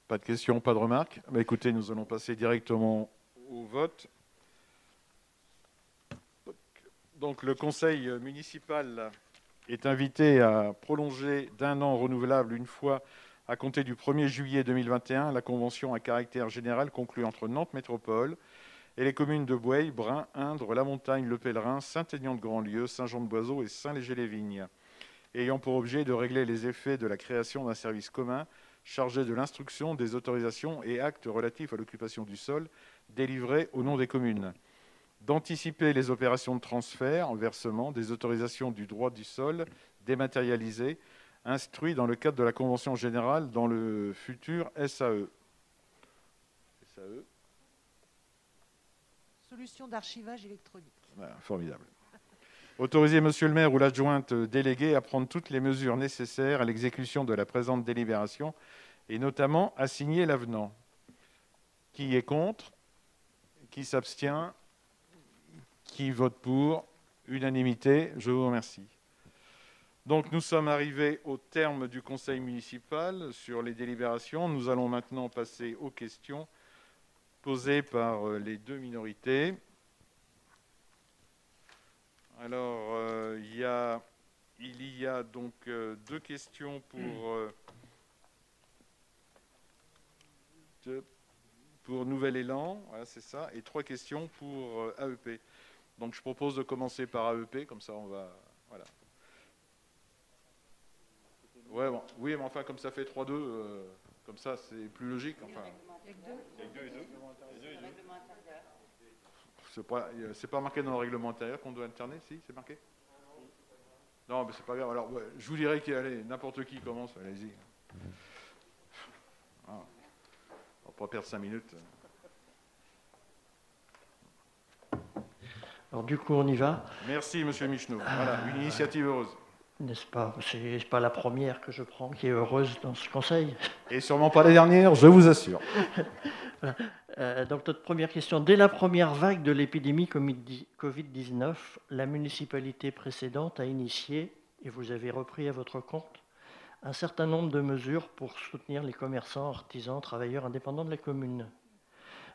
Pas de questions, pas de remarques. Bah, écoutez, nous allons passer directement au vote. Donc, le conseil municipal est invité à prolonger d'1 an renouvelable une fois à compter du 1er juillet 2021 la convention à caractère général conclue entre Nantes Métropole et les communes de Boueil, Brin, Indre, La Montagne, Le Pèlerin, Saint-Aignan-de-Grandlieu, Saint-Jean-de-Boiseau et Saint-Léger-les-Vignes, ayant pour objet de régler les effets de la création d'un service commun chargé de l'instruction des autorisations et actes relatifs à l'occupation du sol délivrés au nom des communes, d'anticiper les opérations de transfert en versement des autorisations du droit du sol dématérialisées instruit dans le cadre de la Convention générale dans le futur SAE. Solution d'archivage électronique. Voilà, formidable. Autoriser Monsieur le maire ou l'adjointe déléguée à prendre toutes les mesures nécessaires à l'exécution de la présente délibération et notamment à signer l'avenant. Qui est contre? Qui s'abstient? Qui vote pour? Unanimité. Je vous remercie. Donc nous sommes arrivés au terme du conseil municipal sur les délibérations. Nous allons maintenant passer aux questions posées par les deux minorités. Alors, il y a donc deux questions pour Nouvel Élan, voilà, c'est ça, et 3 questions pour AEP. Donc je propose de commencer par AEP, comme ça on va... Voilà. Ouais, bon, oui, mais enfin, comme ça fait 3-2, comme ça c'est plus logique. Enfin. C'est pas marqué dans le règlement intérieur qu'on doit alterner, si, c'est marqué? Non, mais c'est pas grave. Alors, ouais, je vous dirais qu'allez, n'importe qui commence, allez-y. Ah, on va pas perdre 5 minutes. Alors du coup, on y va. Merci, Monsieur Michneau. Voilà, une initiative heureuse. N'est-ce pas? C'est pas la première que je prends qui est heureuse dans ce conseil. Et sûrement pas la dernière, je vous assure. Voilà. Donc notre première question. Dès la première vague de l'épidémie Covid-19, la municipalité précédente a initié, et vous avez repris à votre compte, un certain nombre de mesures pour soutenir les commerçants, artisans, travailleurs indépendants de la commune.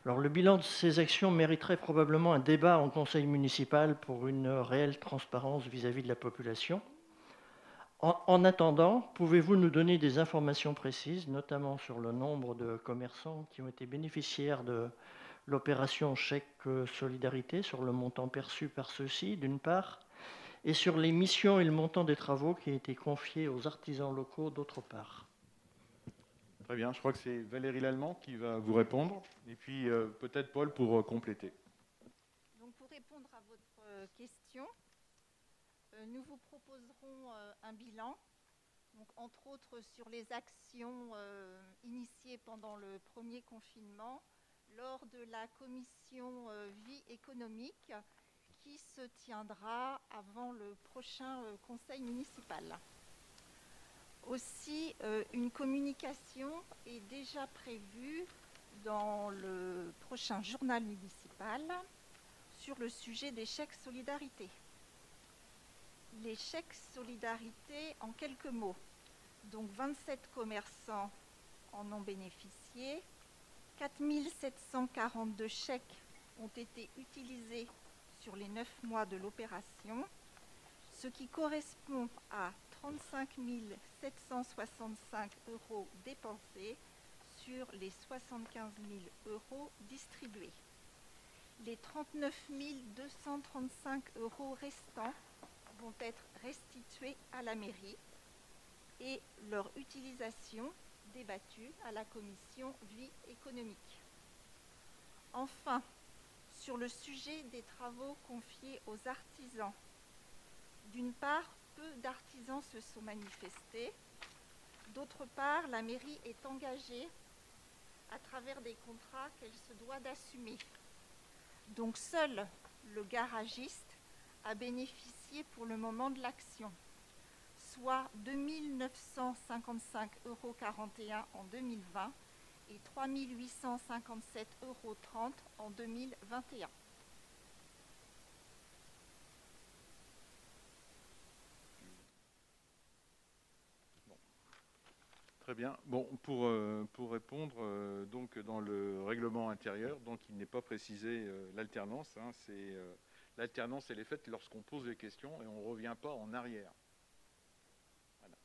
Alors, le bilan de ces actions mériterait probablement un débat en conseil municipal pour une réelle transparence vis-à-vis de la population. En attendant, pouvez-vous nous donner des informations précises, notamment sur le nombre de commerçants qui ont été bénéficiaires de l'opération chèque solidarité, sur le montant perçu par ceux-ci, d'une part, et sur les missions et le montant des travaux qui ont été confiés aux artisans locaux, d'autre part? Très bien, je crois que c'est Valérie Lallemand qui va vous répondre, et puis peut-être Paul pour compléter. Donc pour répondre à votre question, nous vous proposerons un bilan, donc entre autres sur les actions initiées pendant le premier confinement, lors de la commission vie économique qui se tiendra avant le prochain conseil municipal. Aussi, une communication est déjà prévue dans le prochain journal municipal sur le sujet des chèques solidarité. Les chèques solidarité, en quelques mots, donc 27 commerçants en ont bénéficié, 4 742 chèques ont été utilisés sur les 9 mois de l'opération, ce qui correspond à 35 765 € dépensés sur les 75 000 € distribués. Les 39 235 € restants vont être restitués à la mairie et leur utilisation débattue à la commission vie économique. Enfin, sur le sujet des travaux confiés aux artisans, d'une part, peu d'artisans se sont manifestés. D'autre part, la mairie est engagée à travers des contrats qu'elle se doit d'assumer. Donc seul le garagiste a bénéficié pour le moment de l'action, soit 2 955,41 € en 2020 et 3 857,30 € en 2021. Très bien. Bon, pour répondre, donc dans le règlement intérieur, donc il n'est pas précisé l'alternance. Hein, l'alternance, elle est faite lorsqu'on pose des questions et on ne revient pas en arrière. Voilà.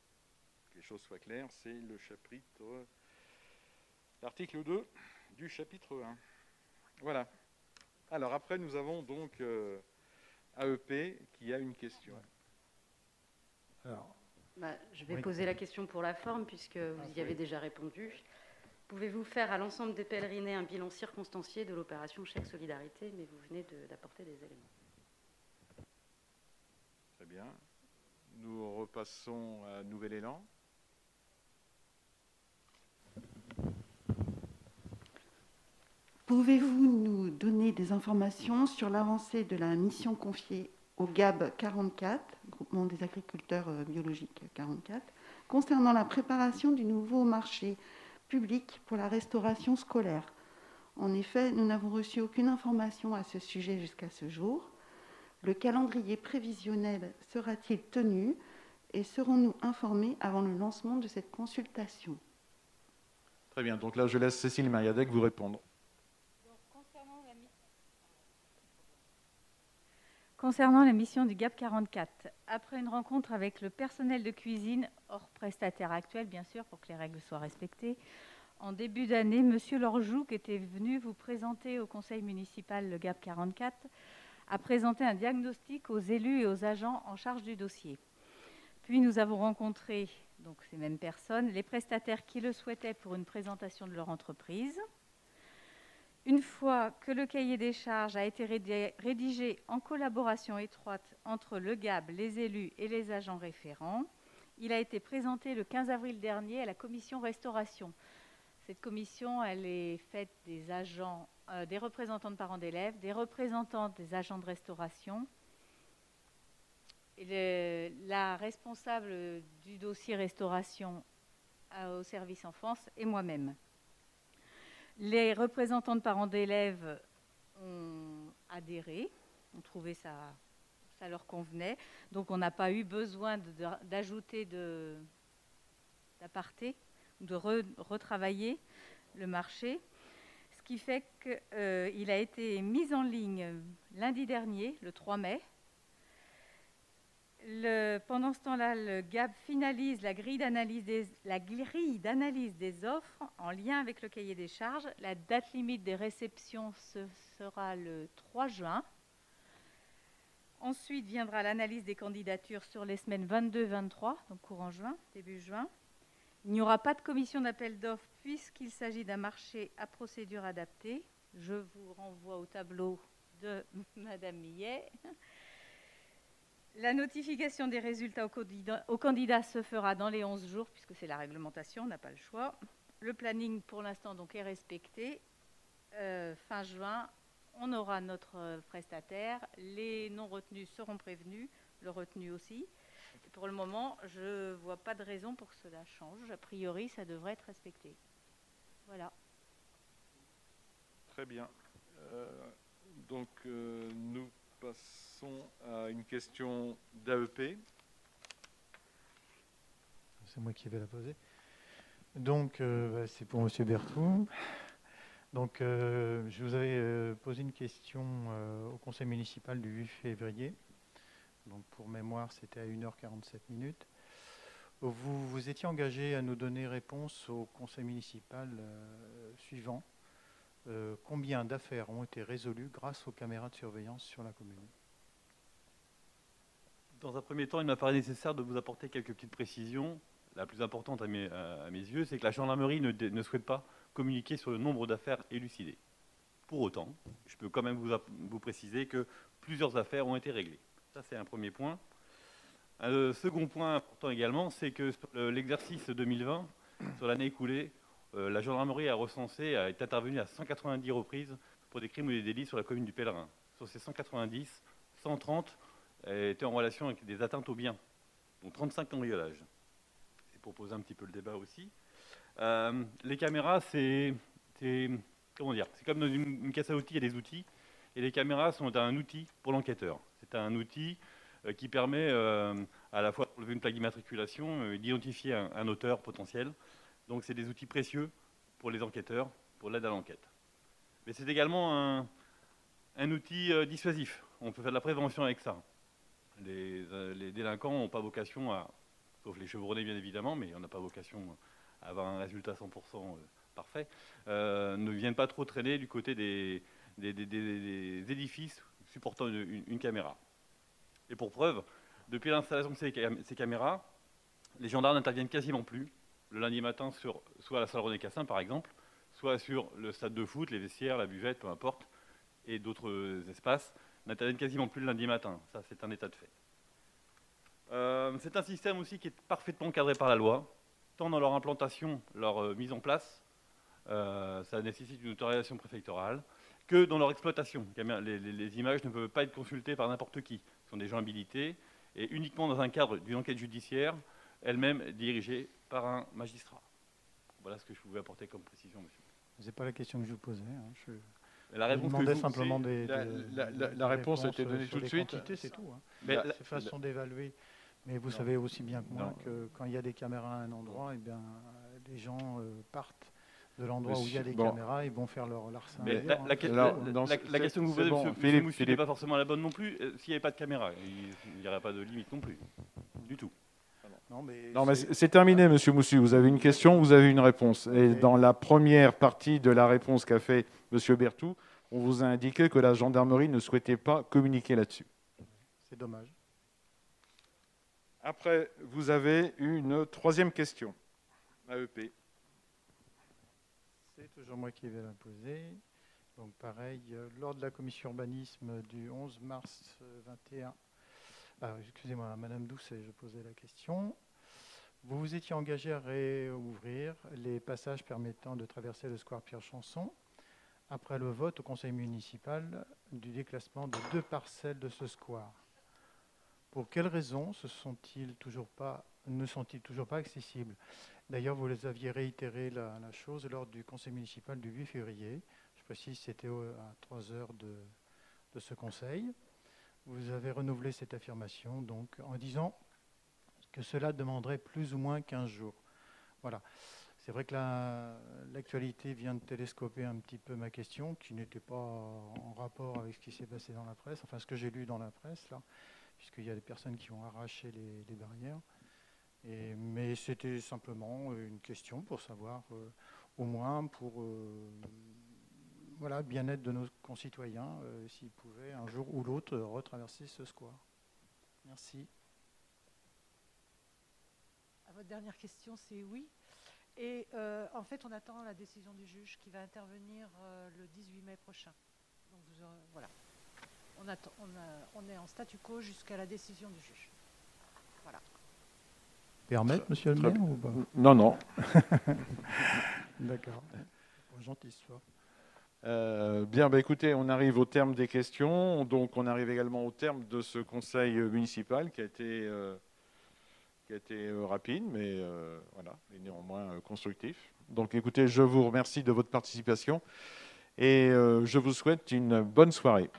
Que les choses soient claires, c'est le chapitre, l'article 2 du chapitre 1. Voilà. Alors après, nous avons donc AEP qui a une question. Alors. Je vais poser la question pour la forme, puisque vous y avez déjà répondu. Pouvez-vous faire à l'ensemble des pèlerinés un bilan circonstancié de l'opération chèque solidarité, mais vous venez d'apporter des éléments. Très bien. Nous repassons à Nouvel Élan. Pouvez-vous nous donner des informations sur l'avancée de la mission confiée au GAB 44, Groupement des agriculteurs biologiques 44, concernant la préparation du nouveau marché public pour la restauration scolaire. En effet, nous n'avons reçu aucune information à ce sujet jusqu'à ce jour. Le calendrier prévisionnel sera-t-il tenu et serons-nous informés avant le lancement de cette consultation? Très bien, donc là je laisse Cécile Mariadec vous répondre. Concernant la mission du GAP 44, après une rencontre avec le personnel de cuisine, hors prestataire actuel bien sûr, pour que les règles soient respectées, en début d'année, M. Lorjou, qui était venu vous présenter au conseil municipal le GAP 44, a présenté un diagnostic aux élus et aux agents en charge du dossier. Puis nous avons rencontré donc ces mêmes personnes, les prestataires qui le souhaitaient pour une présentation de leur entreprise. Une fois que le cahier des charges a été rédigé en collaboration étroite entre le GAB, les élus et les agents référents, il a été présenté le 15 avril dernier à la commission restauration. Cette commission, elle est faite des agents, des représentants de parents d'élèves, des représentants des agents de restauration, et la responsable du dossier restauration au service enfance et moi-même. Les représentants de parents d'élèves ont adhéré, ont trouvé ça leur convenait. Donc on n'a pas eu besoin d'ajouter d'aparté, de retravailler le marché. Ce qui fait qu'il a été mis en ligne lundi dernier, le 3 mai. Pendant ce temps-là, le GAB finalise la grille d'analyse des offres en lien avec le cahier des charges. La date limite des réceptions sera le 3 juin. Ensuite viendra l'analyse des candidatures sur les semaines 22-23, donc courant juin, début juin. Il n'y aura pas de commission d'appel d'offres puisqu'il s'agit d'un marché à procédure adaptée. Je vous renvoie au tableau de Madame Millet. La notification des résultats aux candidats se fera dans les 11 jours, puisque c'est la réglementation, on n'a pas le choix. Le planning, pour l'instant, donc, est respecté. Fin juin, on aura notre prestataire. Les non retenus seront prévenus, le retenu aussi. Et pour le moment, je ne vois pas de raison pour que cela change. A priori, ça devrait être respecté. Voilà. Très bien. Donc, nous passons à une question d'AEP. C'est moi qui vais la poser. Donc, c'est pour M. Berthoud. Donc, je vous avais posé une question au conseil municipal du 8 février. Donc, pour mémoire, c'était à 1h47. Vous vous étiez engagé à nous donner réponse au conseil municipal suivant. Combien d'affaires ont été résolues grâce aux caméras de surveillance sur la commune? Dans un premier temps, il m'a paru nécessaire de vous apporter quelques petites précisions. La plus importante à mes yeux, c'est que la gendarmerie ne souhaite pas communiquer sur le nombre d'affaires élucidées. Pour autant, je peux quand même vous préciser que plusieurs affaires ont été réglées. Ça, c'est un premier point. Un second point important également, c'est que sur l'exercice 2020, sur l'année écoulée, la gendarmerie a recensé, a été intervenue à 190 reprises pour des crimes ou des délits sur la commune du Pèlerin. Sur ces 190, 130 étaient en relation avec des atteintes aux biens, dont 35 cambriolages. C'est pour poser un petit peu le débat aussi. Les caméras, c'est comme dans une caisse à outils, il y a des outils, et les caméras sont un outil pour l'enquêteur. C'est un outil qui permet à la fois de relever une plaque d'immatriculation, d'identifier un auteur potentiel. Donc c'est des outils précieux pour les enquêteurs, pour l'aide à l'enquête. Mais c'est également un outil dissuasif. On peut faire de la prévention avec ça. Les délinquants n'ont pas vocation à, sauf les chevronnés bien évidemment, mais on n'a pas vocation à avoir un résultat 100% parfait, ne viennent pas trop traîner du côté des édifices supportant une caméra. Et pour preuve, depuis l'installation de ces caméras, les gendarmes n'interviennent quasiment plus le lundi matin soit à la salle René Cassin par exemple, soit sur le stade de foot, les vestiaires, la buvette, peu importe, et d'autres espaces, n'interviennent quasiment plus le lundi matin. Ça, c'est un état de fait. C'est un système aussi qui est parfaitement encadré par la loi, tant dans leur implantation, leur mise en place, ça nécessite une autorisation préfectorale, que dans leur exploitation. Les images ne peuvent pas être consultées par n'importe qui. Ce sont des gens habilités et uniquement dans un cadre d'une enquête judiciaire, elle-même dirigée par un magistrat. Voilà ce que je pouvais apporter comme précision, monsieur. Ce n'est pas la question que je vous posais. Hein. La réponse je demandais simplement des la réponse a été donnée tout de suite. C'est tout. Hein. C'est façon d'évaluer. Mais vous savez aussi bien que moi que quand il y a des caméras à un endroit, eh bien, les gens partent de l'endroit où il y a des caméras, ils vont faire leur larcin. Mais la question que vous posez, monsieur Moussi, n'est pas forcément la bonne non plus. S'il n'y avait pas de caméra, il n'y aurait pas de limite non plus. Du tout. Non, mais c'est terminé, monsieur Moussu. Vous avez une question, vous avez une réponse. Et dans la première partie de la réponse qu'a fait monsieur Berthoud, on vous a indiqué que la gendarmerie ne souhaitait pas communiquer là-dessus. C'est dommage. Après, vous avez une troisième question. AEP. C'est toujours moi qui vais la poser. Donc pareil, lors de la commission urbanisme du 11 mars 21, excusez-moi, Madame Doucet, je posais la question. Vous vous étiez engagé à réouvrir les passages permettant de traverser le square Pierre-Chanson après le vote au conseil municipal du déclassement de 2 parcelles de ce square. Pour quelles raisons ne sont-ils toujours pas accessibles? D'ailleurs, vous les aviez réitéré la chose lors du conseil municipal du 8 février. Je précise, c'était à 3 heures de ce conseil. Vous avez renouvelé cette affirmation donc, en disant que cela demanderait plus ou moins 15 jours. Voilà. C'est vrai que l'actualité vient de télescoper un petit peu ma question, qui n'était pas en rapport avec ce qui s'est passé dans la presse, enfin ce que j'ai lu dans la presse, là, puisqu'il y a des personnes qui ont arraché les barrières. Mais c'était simplement une question pour savoir, au moins pour le bien-être de nos concitoyens, s'ils pouvaient un jour ou l'autre retraverser ce square. Merci. À votre dernière question, c'est oui. Et en fait, on attend la décision du juge qui va intervenir le 18 mai prochain. Donc voilà. On est en statu quo jusqu'à la décision du juge. Voilà. Permettre, monsieur le maire, ou pas? Non, non. D'accord. Gentil histoire. Bien, écoutez, on arrive au terme des questions. Donc, on arrive également au terme de ce conseil municipal qui a été rapide, mais voilà, et néanmoins constructif. Donc, écoutez, je vous remercie de votre participation et je vous souhaite une bonne soirée.